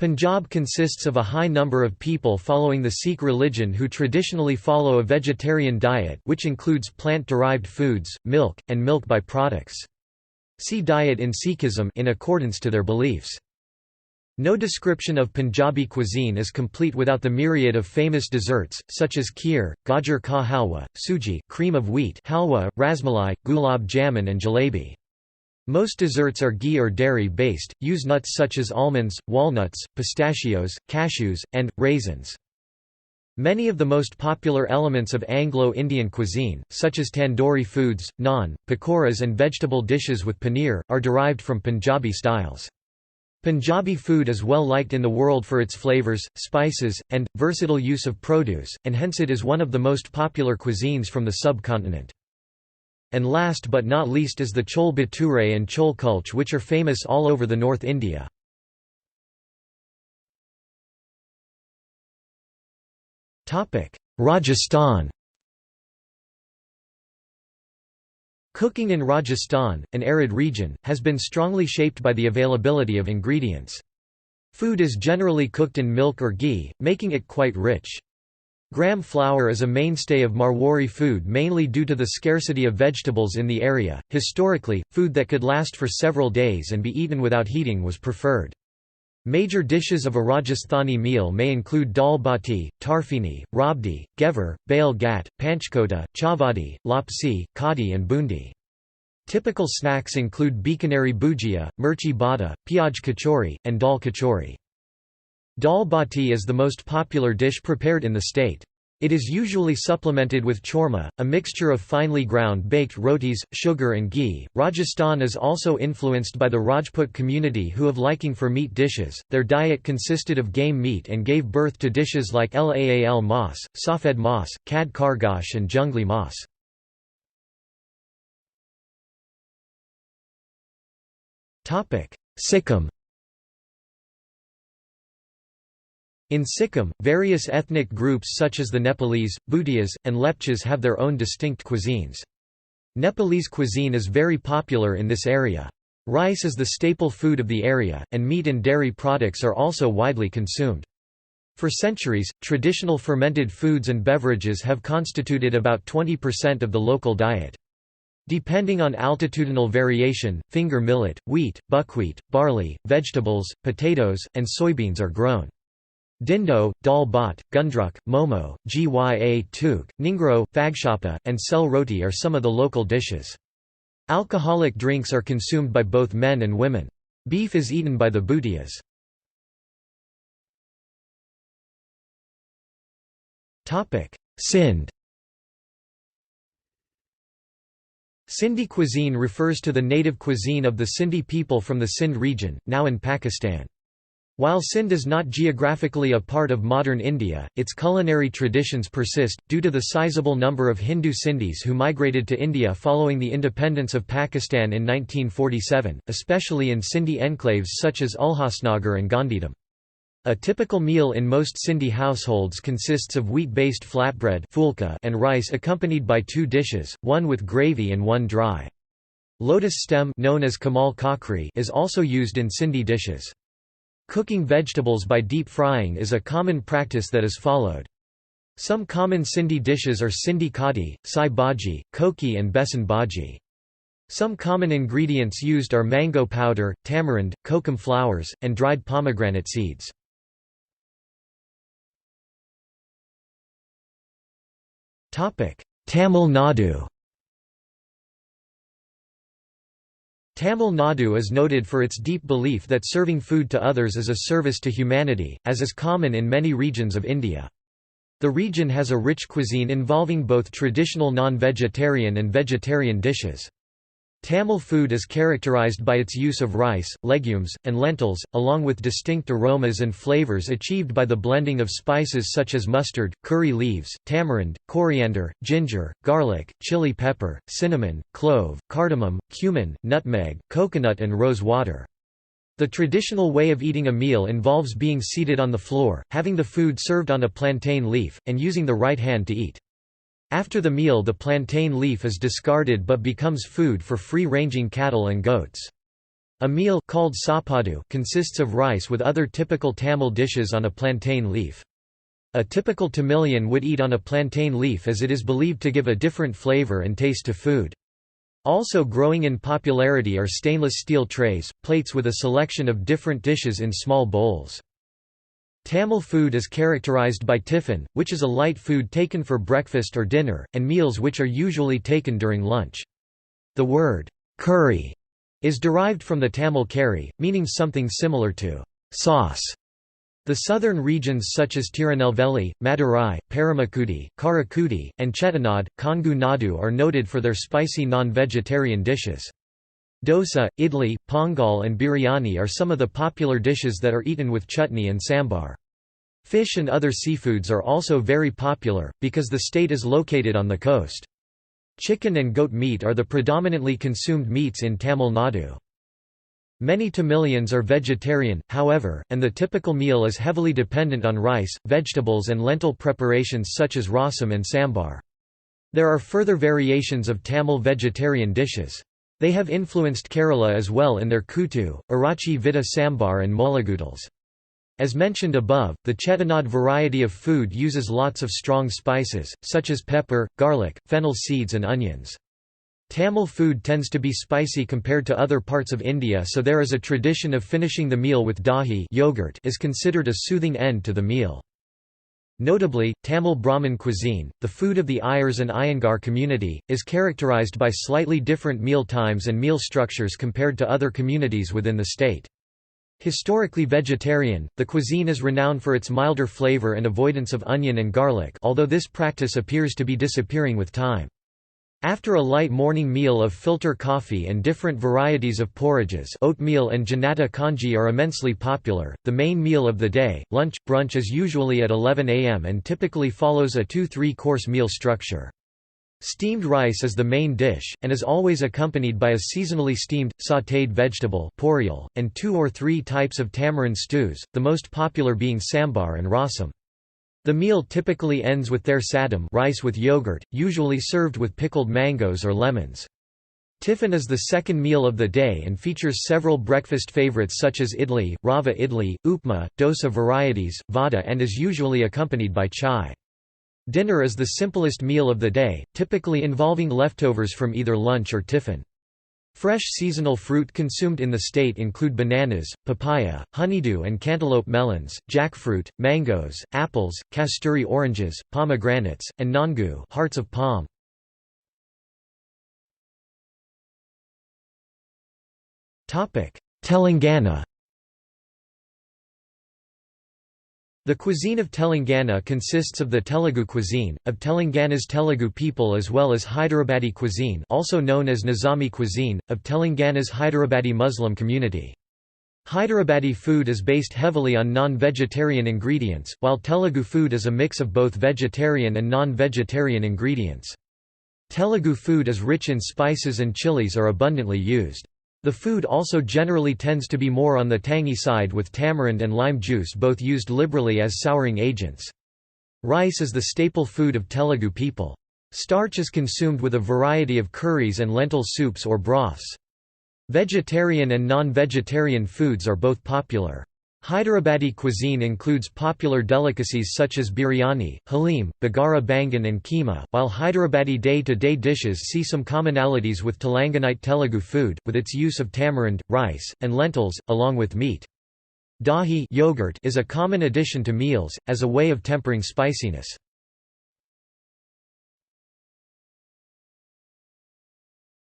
Punjab consists of a high number of people following the Sikh religion who traditionally follow a vegetarian diet which includes plant-derived foods, milk, and milk by-products. See diet in Sikhism in accordance to their beliefs. No description of Punjabi cuisine is complete without the myriad of famous desserts, such as kheer, gajar ka halwa, suji cream of wheat halwa, rasmalai, gulab jamun and jalebi. Most desserts are ghee or dairy-based, use nuts such as almonds, walnuts, pistachios, cashews, and raisins. Many of the most popular elements of Anglo-Indian cuisine, such as tandoori foods, naan, pakoras and vegetable dishes with paneer, are derived from Punjabi styles. Punjabi food is well liked in the world for its flavors, spices, and versatile use of produce, and hence it is one of the most popular cuisines from the subcontinent. And last but not least is the chole bhature and chole kulche, which are famous all over the North India. Rajasthan. Cooking in Rajasthan, an arid region, has been strongly shaped by the availability of ingredients. Food is generally cooked in milk or ghee, making it quite rich. Gram flour is a mainstay of Marwari food mainly due to the scarcity of vegetables in the area. Historically, food that could last for several days and be eaten without heating was preferred. Major dishes of a Rajasthani meal may include dal bati, tarfini, rabdi, gevar, bail gat, panchkota, chavadi, lapsi, kadi and bundi. Typical snacks include Bikaneri bhujia, mirchi bada, piyaj kachori, and dal kachori. Dal bati is the most popular dish prepared in the state. It is usually supplemented with churma, a mixture of finely ground baked rotis, sugar and ghee. Rajasthan is also influenced by the Rajput community who have liking for meat dishes. Their diet consisted of game meat and gave birth to dishes like laal mas, safed mas, kad khargosh and jungli mas. Sikkim. In Sikkim, various ethnic groups such as the Nepalese, Bhutias, and Lepchas have their own distinct cuisines. Nepalese cuisine is very popular in this area. Rice is the staple food of the area, and meat and dairy products are also widely consumed. For centuries, traditional fermented foods and beverages have constituted about 20% of the local diet. Depending on altitudinal variation, finger millet, wheat, buckwheat, barley, vegetables, potatoes, and soybeans are grown. Dindo, dal bhat, gundruk, momo, gya tuk, ningro, fagshapa, and sel roti are some of the local dishes. Alcoholic drinks are consumed by both men and women. Beef is eaten by the Bhutias. Sindh. Sindhi cuisine refers to the native cuisine of the Sindhi people from the Sindh region, now in Pakistan. While Sindh is not geographically a part of modern India, its culinary traditions persist, due to the sizable number of Hindu Sindhis who migrated to India following the independence of Pakistan in 1947, especially in Sindhi enclaves such as Ulhasnagar and Gandhidham. A typical meal in most Sindhi households consists of wheat-based flatbread and rice accompanied by two dishes, one with gravy and one dry. Lotus stem known as kamal kakri is also used in Sindhi dishes. Cooking vegetables by deep frying is a common practice that is followed. Some common Sindhi dishes are Sindhi kadi, sai bhaji, koki and besan bhaji. Some common ingredients used are mango powder, tamarind, kokum flowers, and dried pomegranate seeds. Tamil Nadu. Tamil Nadu is noted for its deep belief that serving food to others is a service to humanity, as is common in many regions of India. The region has a rich cuisine involving both traditional non-vegetarian and vegetarian dishes. Tamil food is characterized by its use of rice, legumes, and lentils, along with distinct aromas and flavors achieved by the blending of spices such as mustard, curry leaves, tamarind, coriander, ginger, garlic, chili pepper, cinnamon, clove, cardamom, cumin, nutmeg, coconut and rose water. The traditional way of eating a meal involves being seated on the floor, having the food served on a plantain leaf, and using the right hand to eat. After the meal the plantain leaf is discarded but becomes food for free-ranging cattle and goats. A meal called sapadu consists of rice with other typical Tamil dishes on a plantain leaf. A typical Tamilian would eat on a plantain leaf as it is believed to give a different flavor and taste to food. Also growing in popularity are stainless steel trays, plates with a selection of different dishes in small bowls. Tamil food is characterized by tiffin, which is a light food taken for breakfast or dinner, and meals which are usually taken during lunch. The word, curry, is derived from the Tamil kari, meaning something similar to sauce. The southern regions such as Tirunelveli, Madurai, Paramakudi, Karaikudi, and Chettinad, Kongu Nadu are noted for their spicy non-vegetarian dishes. Dosa, idli, pongal and biryani are some of the popular dishes that are eaten with chutney and sambar. Fish and other seafoods are also very popular, because the state is located on the coast. Chicken and goat meat are the predominantly consumed meats in Tamil Nadu. Many Tamilians are vegetarian, however, and the typical meal is heavily dependent on rice, vegetables and lentil preparations such as rasam and sambar. There are further variations of Tamil vegetarian dishes. They have influenced Kerala as well in their kuttu, Arachi Vita sambar and molagudals. As mentioned above, the Chettinad variety of food uses lots of strong spices, such as pepper, garlic, fennel seeds and onions. Tamil food tends to be spicy compared to other parts of India, so there is a tradition of finishing the meal with dahi yogurt is considered a soothing end to the meal. Notably, Tamil Brahmin cuisine, the food of the Iyers and Iyengar community, is characterized by slightly different meal times and meal structures compared to other communities within the state. Historically vegetarian, the cuisine is renowned for its milder flavor and avoidance of onion and garlic, although this practice appears to be disappearing with time. After a light morning meal of filter coffee and different varieties of porridges, oatmeal and janata kanji are immensely popular. The main meal of the day, lunch brunch, is usually at 11 a.m. and typically follows a 2-3 course meal structure. Steamed rice is the main dish, and is always accompanied by a seasonally steamed, sautéed vegetable porial, and 2 or 3 types of tamarind stews, the most popular being sambar and rasam. The meal typically ends with their sadam, rice with yogurt, usually served with pickled mangoes or lemons. Tiffin is the second meal of the day and features several breakfast favorites such as idli, rava idli, upma, dosa varieties, vada, and is usually accompanied by chai. Dinner is the simplest meal of the day, typically involving leftovers from either lunch or tiffin. Fresh seasonal fruit consumed in the state include bananas, papaya, honeydew and cantaloupe melons, jackfruit, mangoes, apples, kasturi oranges, pomegranates, and nangu, hearts of palm. Telangana. The cuisine of Telangana consists of the Telugu cuisine, of Telangana's Telugu people, as well as Hyderabadi cuisine, also known as Nizami cuisine, of Telangana's Hyderabadi Muslim community. Hyderabadi food is based heavily on non-vegetarian ingredients, while Telugu food is a mix of both vegetarian and non-vegetarian ingredients. Telugu food is rich in spices and chilies are abundantly used. The food also generally tends to be more on the tangy side, with tamarind and lime juice both used liberally as souring agents. Rice is the staple food of Telugu people. Starch is consumed with a variety of curries and lentil soups or broths. Vegetarian and non-vegetarian foods are both popular. Hyderabadi cuisine includes popular delicacies such as biryani, halim, bagara bangan and keema, while Hyderabadi day-to-day dishes see some commonalities with Telanganite Telugu food, with its use of tamarind, rice, and lentils, along with meat. Dahi yogurt is a common addition to meals, as a way of tempering spiciness.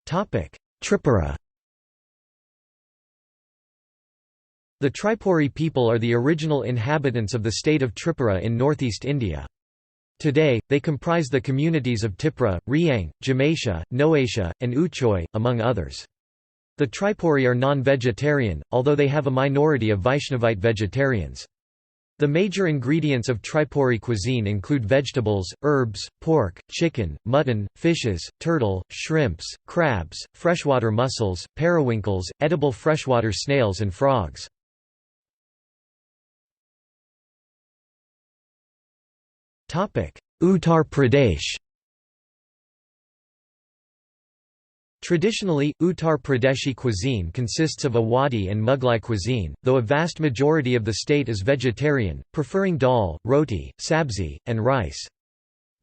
Tripura. The Tripuri people are the original inhabitants of the state of Tripura in northeast India. Today, they comprise the communities of Tipra, Riang, Jamatia, Noatia, and Uchoi, among others. The Tripuri are non-vegetarian, although they have a minority of Vaishnavite vegetarians. The major ingredients of Tripuri cuisine include vegetables, herbs, pork, chicken, mutton, fishes, turtle, shrimps, crabs, freshwater mussels, periwinkles, edible freshwater snails and frogs. Uttar Pradesh. Traditionally, Uttar Pradeshi cuisine consists of Awadhi and Mughlai cuisine, though a vast majority of the state is vegetarian, preferring dal, roti, sabzi, and rice.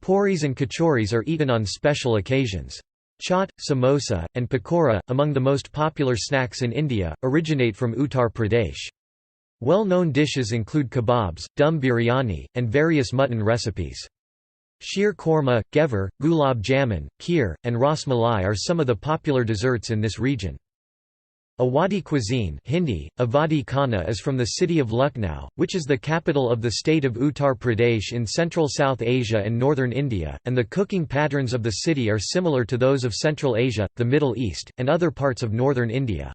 Puris and kachoris are eaten on special occasions. Chaat, samosa, and pakora, among the most popular snacks in India, originate from Uttar Pradesh. Well-known dishes include kebabs, dum biryani, and various mutton recipes. Sheer korma, gevar, gulab jamun, kheer, and ras malai are some of the popular desserts in this region. Awadhi cuisine, Hindi, Awadhi Khana, is from the city of Lucknow, which is the capital of the state of Uttar Pradesh in central South Asia and northern India, and the cooking patterns of the city are similar to those of Central Asia, the Middle East, and other parts of northern India.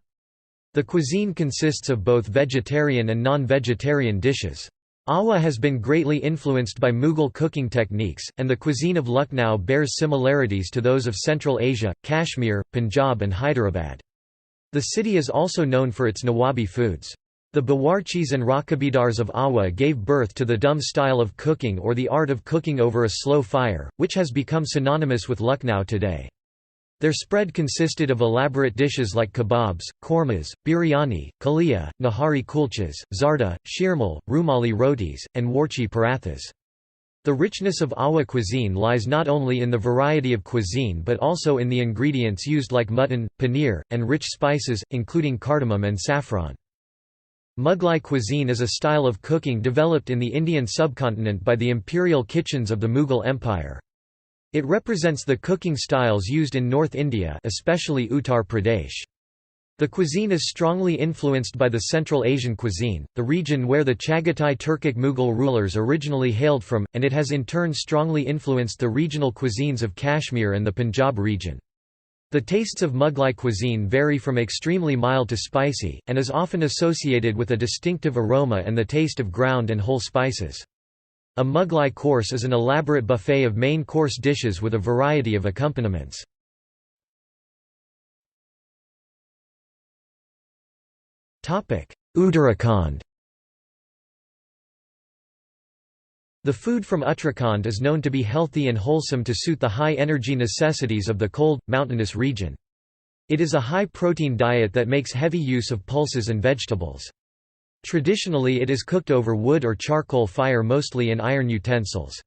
The cuisine consists of both vegetarian and non-vegetarian dishes. Awa has been greatly influenced by Mughal cooking techniques, and the cuisine of Lucknow bears similarities to those of Central Asia, Kashmir, Punjab and Hyderabad. The city is also known for its Nawabi foods. The Bawarchis and Rakabidars of Awa gave birth to the dum style of cooking, or the art of cooking over a slow fire, which has become synonymous with Lucknow today. Their spread consisted of elaborate dishes like kebabs, kormas, biryani, kalia, nahari kulchas, zarda, shirmal, rumali rotis, and warchi parathas. The richness of Awa cuisine lies not only in the variety of cuisine but also in the ingredients used like mutton, paneer, and rich spices, including cardamom and saffron. Mughlai cuisine is a style of cooking developed in the Indian subcontinent by the imperial kitchens of the Mughal Empire. It represents the cooking styles used in North India, especially Uttar Pradesh. The cuisine is strongly influenced by the Central Asian cuisine, the region where the Chagatai Turkic Mughal rulers originally hailed from, and it has in turn strongly influenced the regional cuisines of Kashmir and the Punjab region. The tastes of Mughlai cuisine vary from extremely mild to spicy, and is often associated with a distinctive aroma and the taste of ground and whole spices. A Mughlai course is an elaborate buffet of main course dishes with a variety of accompaniments. Uttarakhand. The food from Uttarakhand is known to be healthy and wholesome to suit the high energy necessities of the cold, mountainous region. It is a high-protein diet that makes heavy use of pulses and vegetables. Traditionally it is cooked over wood or charcoal fire, mostly in iron utensils.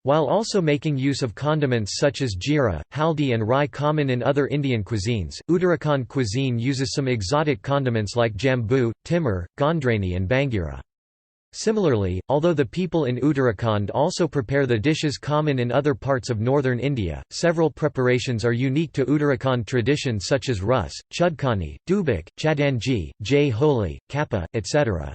While also making use of condiments such as jeera, haldi and rai common in other Indian cuisines, Uttarakhand cuisine uses some exotic condiments like jambu, timur, gondrani and bangira. Similarly, although the people in Uttarakhand also prepare the dishes common in other parts of northern India, several preparations are unique to Uttarakhand tradition such as rus, chudkani, dubak, chadanji, jay holi, kappa, etc.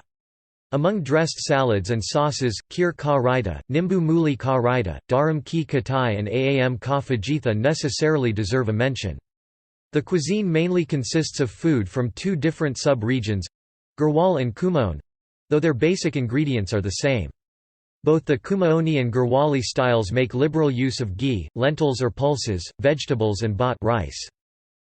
Among dressed salads and sauces, kheer ka raita, nimbu muli ka raita, dharam ki khatai and aam ka fajitha necessarily deserve a mention. The cuisine mainly consists of food from two different sub-regions—Garhwal and Kumaon—though their basic ingredients are the same. Both the Kumaoni and Garhwali styles make liberal use of ghee, lentils or pulses, vegetables and bhat rice.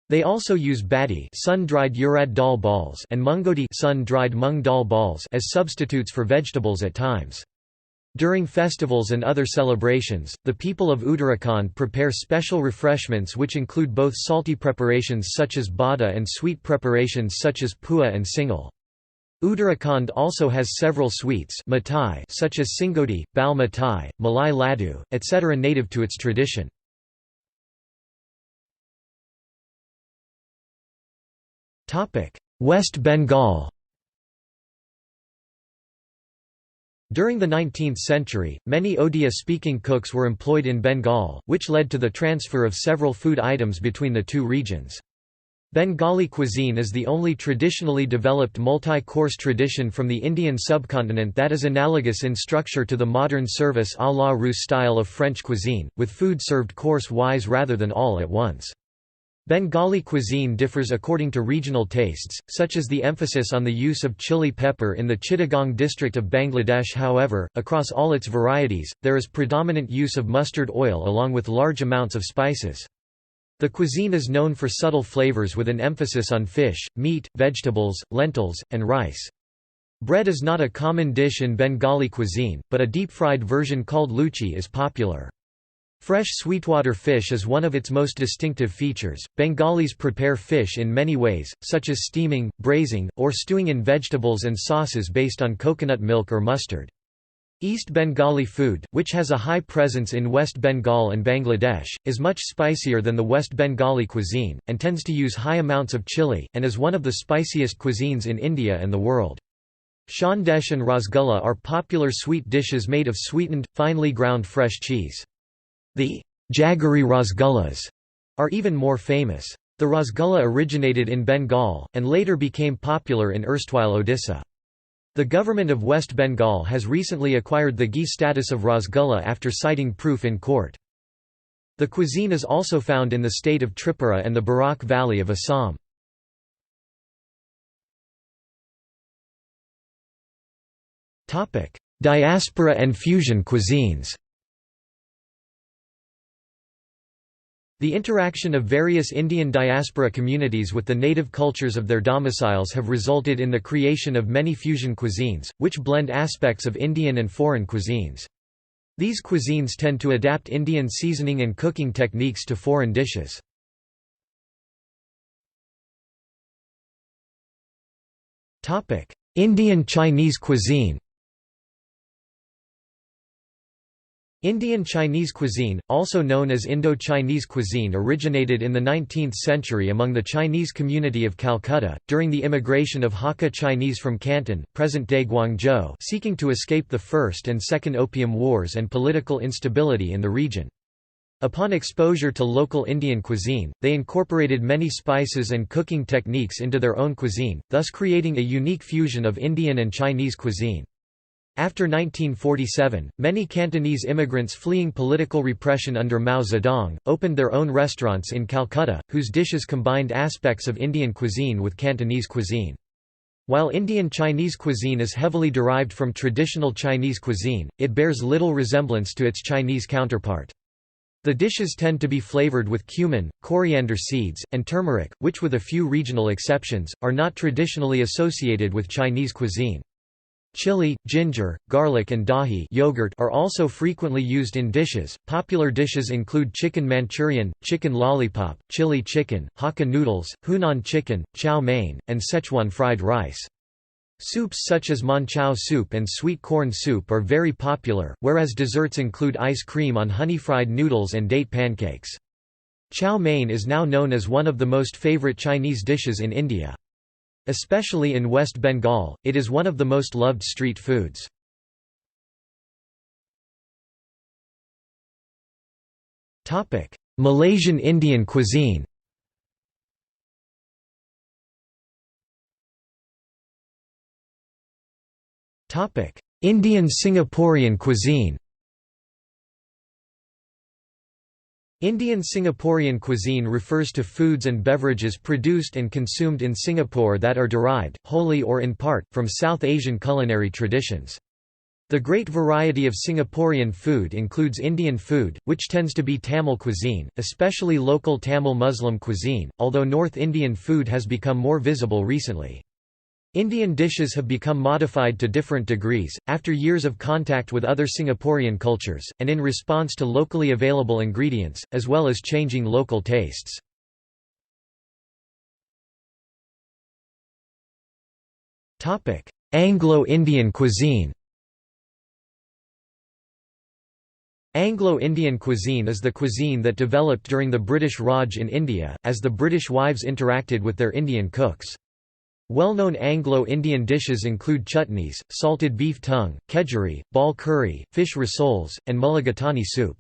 They also use badi, sun-dried urad dal balls, and mungoti, sun-dried mung dal balls as substitutes for vegetables at times. During festivals and other celebrations, the people of Uttarakhand prepare special refreshments which include both salty preparations such as bada and sweet preparations such as pua and singal. Uttarakhand also has several sweets mithai such as singoti, bal mithai, malai laddu, etc. native to its tradition. West Bengal. During the 19th century, many Odia-speaking cooks were employed in Bengal, which led to the transfer of several food items between the two regions. Bengali cuisine is the only traditionally developed multi-course tradition from the Indian subcontinent that is analogous in structure to the modern service à la Russe style of French cuisine, with food served course-wise rather than all at once. Bengali cuisine differs according to regional tastes, such as the emphasis on the use of chili pepper in the Chittagong district of Bangladesh. However, across all its varieties, there is predominant use of mustard oil along with large amounts of spices. The cuisine is known for subtle flavors with an emphasis on fish, meat, vegetables, lentils, and rice. Bread is not a common dish in Bengali cuisine, but a deep-fried version called luchi is popular. Fresh sweetwater fish is one of its most distinctive features. Bengalis prepare fish in many ways, such as steaming, braising, or stewing in vegetables and sauces based on coconut milk or mustard. East Bengali food, which has a high presence in West Bengal and Bangladesh, is much spicier than the West Bengali cuisine, and tends to use high amounts of chili, and is one of the spiciest cuisines in India and the world. Shandesh and rasgulla are popular sweet dishes made of sweetened, finely ground fresh cheese. The jaggery rasgullas are even more famous. The rasgulla originated in Bengal, and later became popular in erstwhile Odisha. The government of West Bengal has recently acquired the ghee status of rasgulla after citing proof in court. The cuisine is also found in the state of Tripura and the Barak Valley of Assam. Diaspora and fusion cuisines. The interaction of various Indian diaspora communities with the native cultures of their domiciles have resulted in the creation of many fusion cuisines, which blend aspects of Indian and foreign cuisines. These cuisines tend to adapt Indian seasoning and cooking techniques to foreign dishes. Indian Chinese cuisine. Indian Chinese cuisine, also known as Indo-Chinese cuisine, originated in the 19th century among the Chinese community of Calcutta, during the immigration of Hakka Chinese from Canton, present-day Guangzhou, seeking to escape the First and Second Opium Wars and political instability in the region. Upon exposure to local Indian cuisine, they incorporated many spices and cooking techniques into their own cuisine, thus creating a unique fusion of Indian and Chinese cuisine. After 1947, many Cantonese immigrants fleeing political repression under Mao Zedong, opened their own restaurants in Calcutta, whose dishes combined aspects of Indian cuisine with Cantonese cuisine. While Indian Chinese cuisine is heavily derived from traditional Chinese cuisine, it bears little resemblance to its Chinese counterpart. The dishes tend to be flavored with cumin, coriander seeds, and turmeric, which with a few regional exceptions, are not traditionally associated with Chinese cuisine. Chili, ginger, garlic and dahi yogurt are also frequently used in dishes. Popular dishes include chicken Manchurian, chicken lollipop, chili chicken, Hakka noodles, Hunan chicken, chow mein, and Szechuan fried rice. Soups such as manchow soup and sweet corn soup are very popular, whereas desserts include ice cream on honey-fried noodles and date pancakes. Chow mein is now known as one of the most favorite Chinese dishes in India. Especially in West Bengal, it is one of the most loved street foods. Malaysian Indian cuisine. Indian Singaporean cuisine. Indian Singaporean cuisine refers to foods and beverages produced and consumed in Singapore that are derived, wholly or in part, from South Asian culinary traditions. The great variety of Singaporean food includes Indian food, which tends to be Tamil cuisine, especially local Tamil Muslim cuisine, although North Indian food has become more visible recently. Indian dishes have become modified to different degrees, after years of contact with other Singaporean cultures, and in response to locally available ingredients, as well as changing local tastes. Anglo-Indian cuisine. Anglo-Indian cuisine is the cuisine that developed during the British Raj in India, as the British wives interacted with their Indian cooks. Well-known Anglo-Indian dishes include chutneys, salted beef tongue, kedgeree, bal curry, fish rissoles, and mulligatawny soup.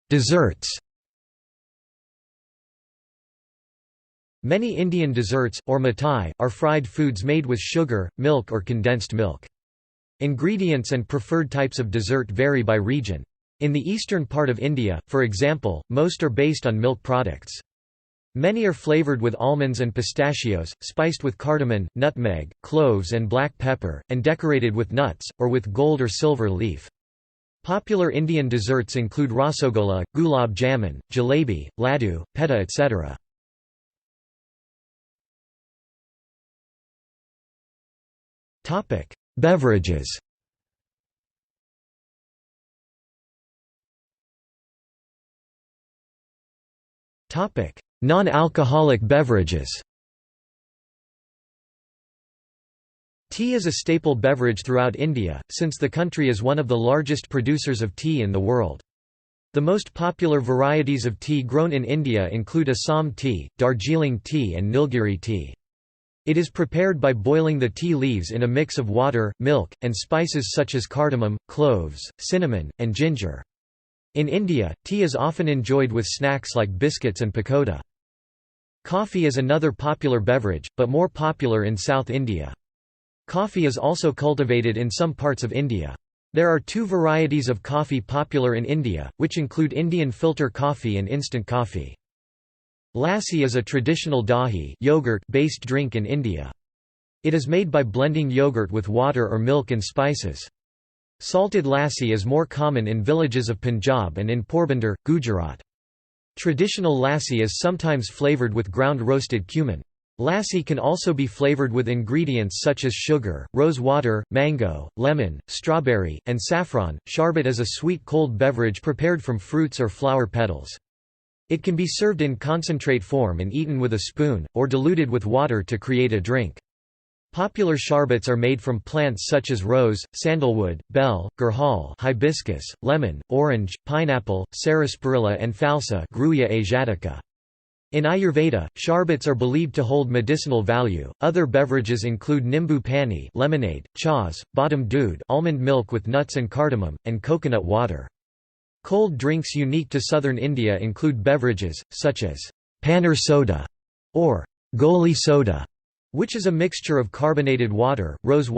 Desserts. Many Indian desserts, or mithai, are fried foods made with sugar, milk or condensed milk. Ingredients and preferred types of dessert vary by region. In the eastern part of India, for example, most are based on milk products. Many are flavored with almonds and pistachios, spiced with cardamom, nutmeg, cloves and black pepper, and decorated with nuts, or with gold or silver leaf. Popular Indian desserts include rasagola, gulab jamun, jalebi, laddu, peta etc. Beverages. Non-alcoholic beverages. Tea is a staple beverage throughout India, since the country is one of the largest producers of tea in the world. The most popular varieties of tea grown in India include Assam tea, Darjeeling tea and Nilgiri tea. It is prepared by boiling the tea leaves in a mix of water, milk, and spices such as cardamom, cloves, cinnamon, and ginger. In India, tea is often enjoyed with snacks like biscuits and pakoda. Coffee is another popular beverage, but more popular in South India. Coffee is also cultivated in some parts of India. There are two varieties of coffee popular in India, which include Indian filter coffee and instant coffee. Lassi is a traditional dahi yogurt-based drink in India. It is made by blending yogurt with water or milk and spices. Salted lassi is more common in villages of Punjab and in Porbandar, Gujarat. Traditional lassi is sometimes flavored with ground roasted cumin. Lassi can also be flavored with ingredients such as sugar, rose water, mango, lemon, strawberry, and saffron. Sharbat is a sweet cold beverage prepared from fruits or flower petals. It can be served in concentrate form and eaten with a spoon, or diluted with water to create a drink. Popular sharbats are made from plants such as rose, sandalwood, bell, gurhal, hibiscus, lemon, orange, pineapple, sarsaparilla and falsa, Grewia asiatica. In Ayurveda, sharbats are believed to hold medicinal value. Other beverages include nimbu pani, lemonade, chas, badam doodh, almond milk with nuts and cardamom, and coconut water. Cold drinks unique to southern India include beverages such as paneer soda or goli soda, which is a mixture of carbonated water, rose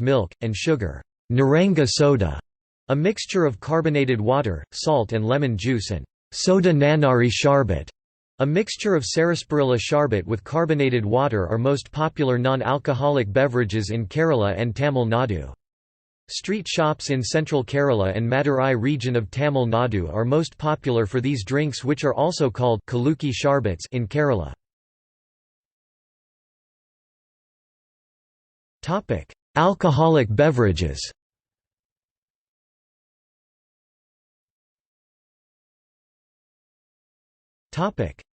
milk, and sugar; naranga soda, a mixture of carbonated water, salt and lemon juice; and soda nanari sharbat, a mixture of sarsaparilla sharbat with carbonated water are most popular non-alcoholic beverages in Kerala and Tamil Nadu. Street shops in central Kerala and Madurai region of Tamil Nadu are most popular for these drinks, which are also called kaluki sharbats in Kerala. Alcoholic beverages.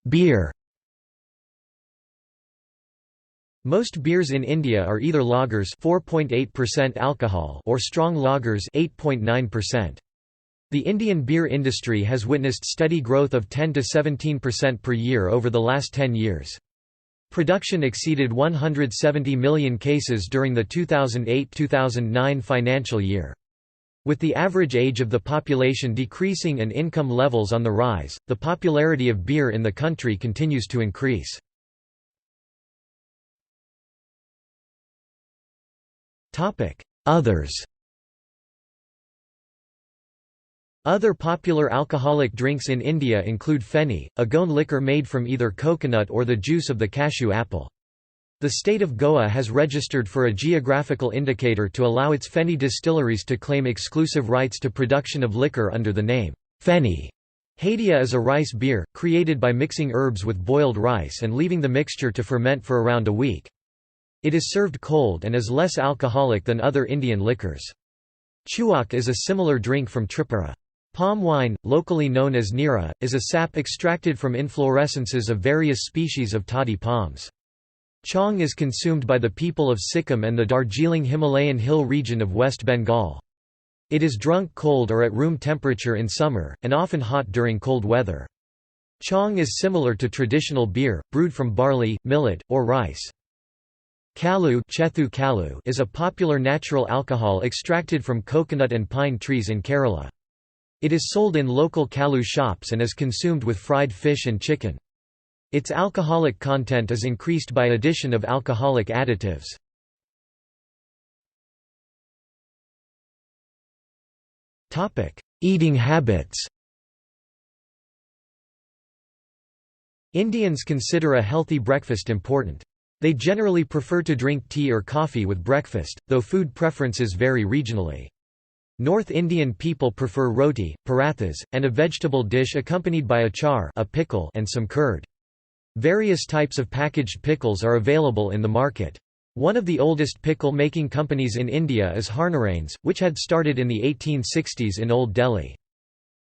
Beer. Most beers in India are either lagers 4.8% alcohol or strong lagers 8.9%. The Indian beer industry has witnessed steady growth of 10 to 17% per year over the last 10 years. Production exceeded 170 million cases during the 2008-2009 financial year. With the average age of the population decreasing and income levels on the rise, the popularity of beer in the country continues to increase. Others. Other popular alcoholic drinks in India include feni, a goan liquor made from either coconut or the juice of the cashew apple. The state of Goa has registered for a geographical indicator to allow its feni distilleries to claim exclusive rights to production of liquor under the name feni. Hadia is a rice beer, created by mixing herbs with boiled rice and leaving the mixture to ferment for around a week. It is served cold and is less alcoholic than other Indian liquors. Chuak is a similar drink from Tripura. Palm wine, locally known as nira, is a sap extracted from inflorescences of various species of toddy palms. Chong is consumed by the people of Sikkim and the Darjeeling Himalayan hill region of West Bengal. It is drunk cold or at room temperature in summer, and often hot during cold weather. Chong is similar to traditional beer, brewed from barley, millet, or rice. Kalu is a popular natural alcohol extracted from coconut and pine trees in Kerala. It is sold in local Kalu shops and is consumed with fried fish and chicken. Its alcoholic content is increased by addition of alcoholic additives. Eating habits. Indians consider a healthy breakfast important. They generally prefer to drink tea or coffee with breakfast, though food preferences vary regionally. North Indian people prefer roti, parathas, and a vegetable dish accompanied by achar, a pickle, and some curd. Various types of packaged pickles are available in the market. One of the oldest pickle-making companies in India is Harnarains, which had started in the 1860s in Old Delhi.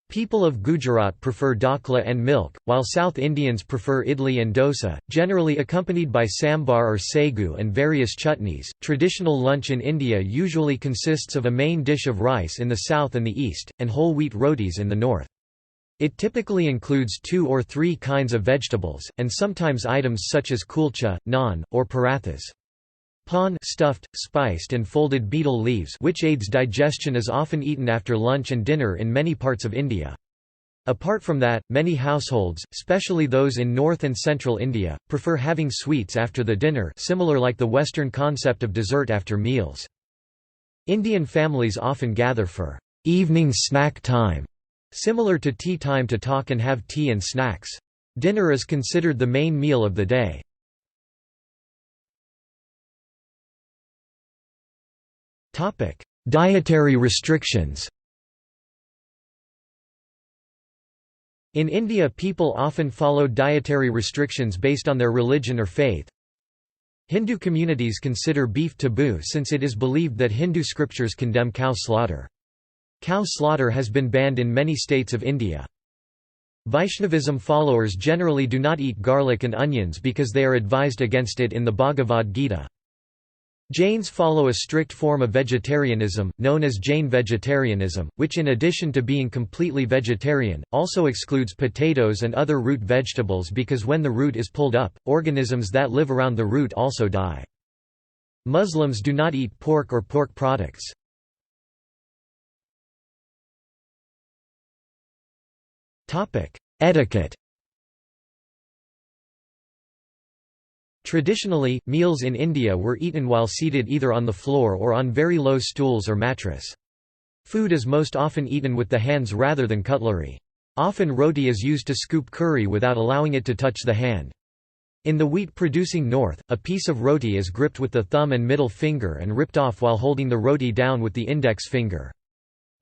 People of Gujarat prefer dakla and milk, while South Indians prefer idli and dosa, generally accompanied by sambar or sagu and various chutneys. Traditional lunch in India usually consists of a main dish of rice in the south and the east, and whole wheat rotis in the north. It typically includes 2 or 3 kinds of vegetables, and sometimes items such as kulcha, naan, or parathas. Pan, stuffed, spiced and folded betel leaves, which aids digestion, is often eaten after lunch and dinner in many parts of India. Apart from that, many households, especially those in north and central India, prefer having sweets after the dinner, similar like the Western concept of dessert after meals. Indian families often gather for evening snack time, similar to tea time, to talk and have tea and snacks. Dinner is considered the main meal of the day. Dietary restrictions. In India, people often follow dietary restrictions based on their religion or faith. Hindu communities consider beef taboo since it is believed that Hindu scriptures condemn cow slaughter. Cow slaughter has been banned in many states of India. Vaishnavism followers generally do not eat garlic and onions because they are advised against it in the Bhagavad Gita. Jains follow a strict form of vegetarianism, known as Jain vegetarianism, which in addition to being completely vegetarian, also excludes potatoes and other root vegetables because when the root is pulled up, organisms that live around the root also die. Muslims do not eat pork or pork products. Etiquette. Traditionally, meals in India were eaten while seated either on the floor or on very low stools or mattress. Food is most often eaten with the hands rather than cutlery. Often roti is used to scoop curry without allowing it to touch the hand. In the wheat-producing north, a piece of roti is gripped with the thumb and middle finger and ripped off while holding the roti down with the index finger.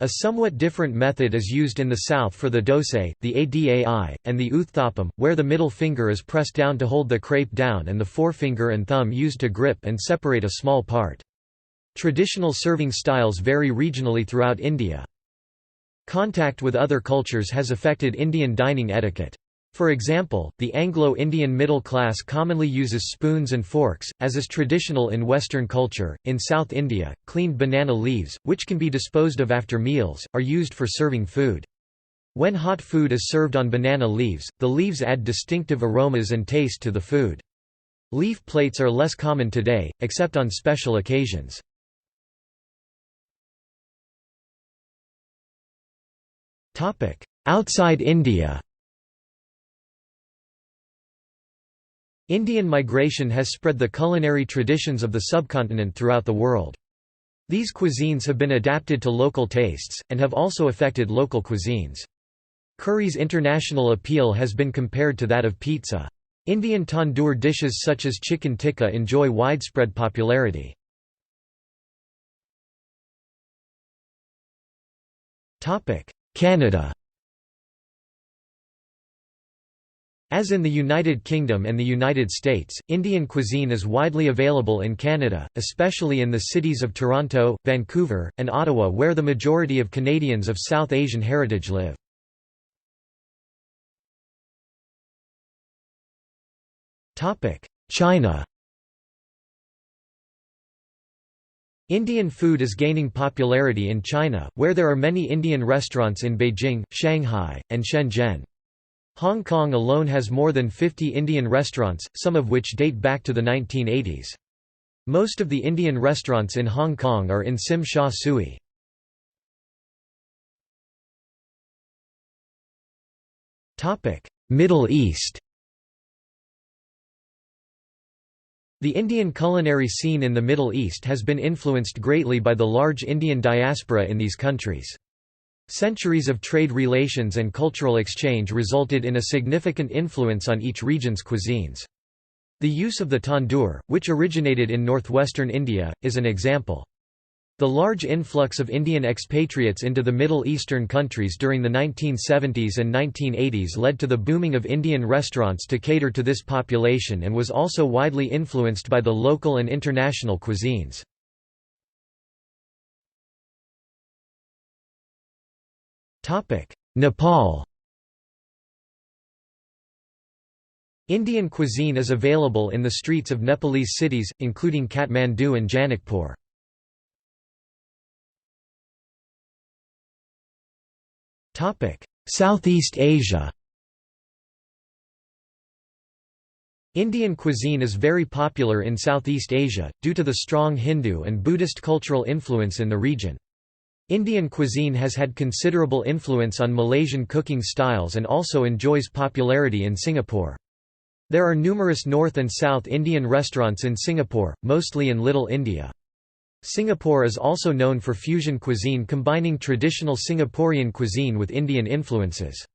A somewhat different method is used in the south for the dosai, the adai, and the uthapam, where the middle finger is pressed down to hold the crepe down and the forefinger and thumb used to grip and separate a small part. Traditional serving styles vary regionally throughout India. Contact with other cultures has affected Indian dining etiquette. For example, the Anglo-Indian middle class commonly uses spoons and forks, as is traditional in Western culture. In South India, cleaned banana leaves, which can be disposed of after meals, are used for serving food. When hot food is served on banana leaves, the leaves add distinctive aromas and taste to the food. Leaf plates are less common today, except on special occasions. Outside India. Indian migration has spread the culinary traditions of the subcontinent throughout the world. These cuisines have been adapted to local tastes, and have also affected local cuisines. Curry's international appeal has been compared to that of pizza. Indian tandoor dishes such as chicken tikka enjoy widespread popularity. Canada. As in the United Kingdom and the United States, Indian cuisine is widely available in Canada, especially in the cities of Toronto, Vancouver, and Ottawa where the majority of Canadians of South Asian heritage live. China. Indian food is gaining popularity in China, where there are many Indian restaurants in Beijing, Shanghai, and Shenzhen. Hong Kong alone has more than 50 Indian restaurants, some of which date back to the 1980s. Most of the Indian restaurants in Hong Kong are in Tsim Sha Tsui. Middle East. The Indian culinary scene in the Middle East has been influenced greatly by the large Indian diaspora in these countries. Centuries of trade relations and cultural exchange resulted in a significant influence on each region's cuisines. The use of the tandoor, which originated in northwestern India, is an example. The large influx of Indian expatriates into the Middle Eastern countries during the 1970s and 1980s led to the booming of Indian restaurants to cater to this population and was also widely influenced by the local and international cuisines. Nepal. Indian cuisine is available in the streets of Nepalese cities, including Kathmandu and Janakpur. Southeast Asia. Indian cuisine is very popular in Southeast Asia, due to the strong Hindu and Buddhist cultural influence in the region. Indian cuisine has had considerable influence on Malaysian cooking styles and also enjoys popularity in Singapore. There are numerous North and South Indian restaurants in Singapore, mostly in Little India. Singapore is also known for fusion cuisine combining traditional Singaporean cuisine with Indian influences.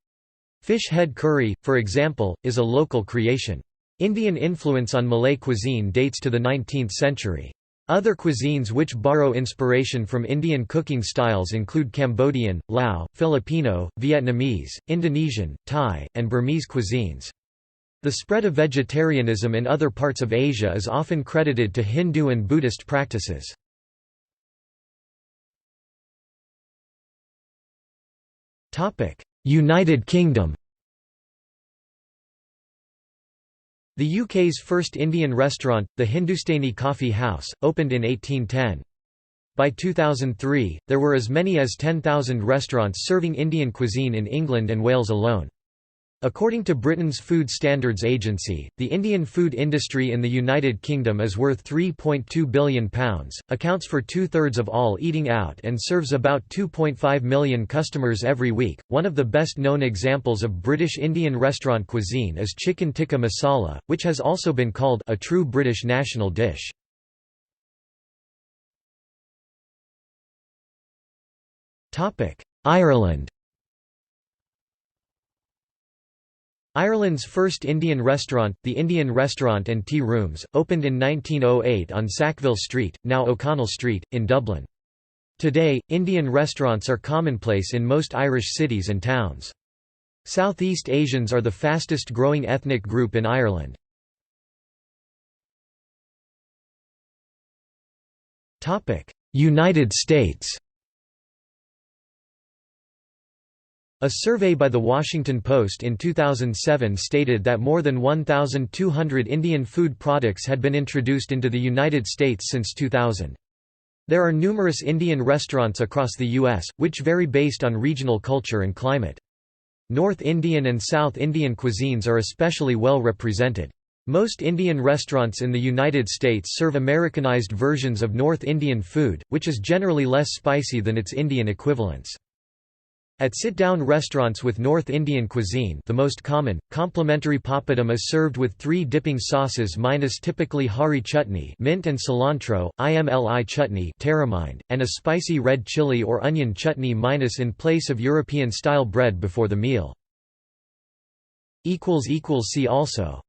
Fish head curry, for example, is a local creation. Indian influence on Malay cuisine dates to the 19th century. Other cuisines which borrow inspiration from Indian cooking styles include Cambodian, Lao, Filipino, Vietnamese, Indonesian, Thai, and Burmese cuisines. The spread of vegetarianism in other parts of Asia is often credited to Hindu and Buddhist practices. United Kingdom. The UK's first Indian restaurant, the Hindustani Coffee House, opened in 1810. By 2003, there were as many as 10,000 restaurants serving Indian cuisine in England and Wales alone. According to Britain's Food Standards Agency, the Indian food industry in the United Kingdom is worth £3.2 billion, accounts for two-thirds of all eating out and serves about 2.5 million customers every week. One of the best-known examples of British Indian restaurant cuisine is chicken tikka masala, which has also been called a true British national dish. Ireland. Ireland's first Indian restaurant, the Indian Restaurant and Tea Rooms, opened in 1908 on Sackville Street, now O'Connell Street, in Dublin. Today, Indian restaurants are commonplace in most Irish cities and towns. Southeast Asians are the fastest growing ethnic group in Ireland. United States. A survey by The Washington Post in 2007 stated that more than 1,200 Indian food products had been introduced into the United States since 2000. There are numerous Indian restaurants across the U.S., which vary based on regional culture and climate. North Indian and South Indian cuisines are especially well represented. Most Indian restaurants in the United States serve Americanized versions of North Indian food, which is generally less spicy than its Indian equivalents. At sit-down restaurants with North Indian cuisine, the most common, complimentary papadum is served with 3 dipping sauces minus typically hari chutney, mint and cilantro, imli chutney, tamarind, and a spicy red chili or onion chutney minus in place of European-style bread before the meal. See also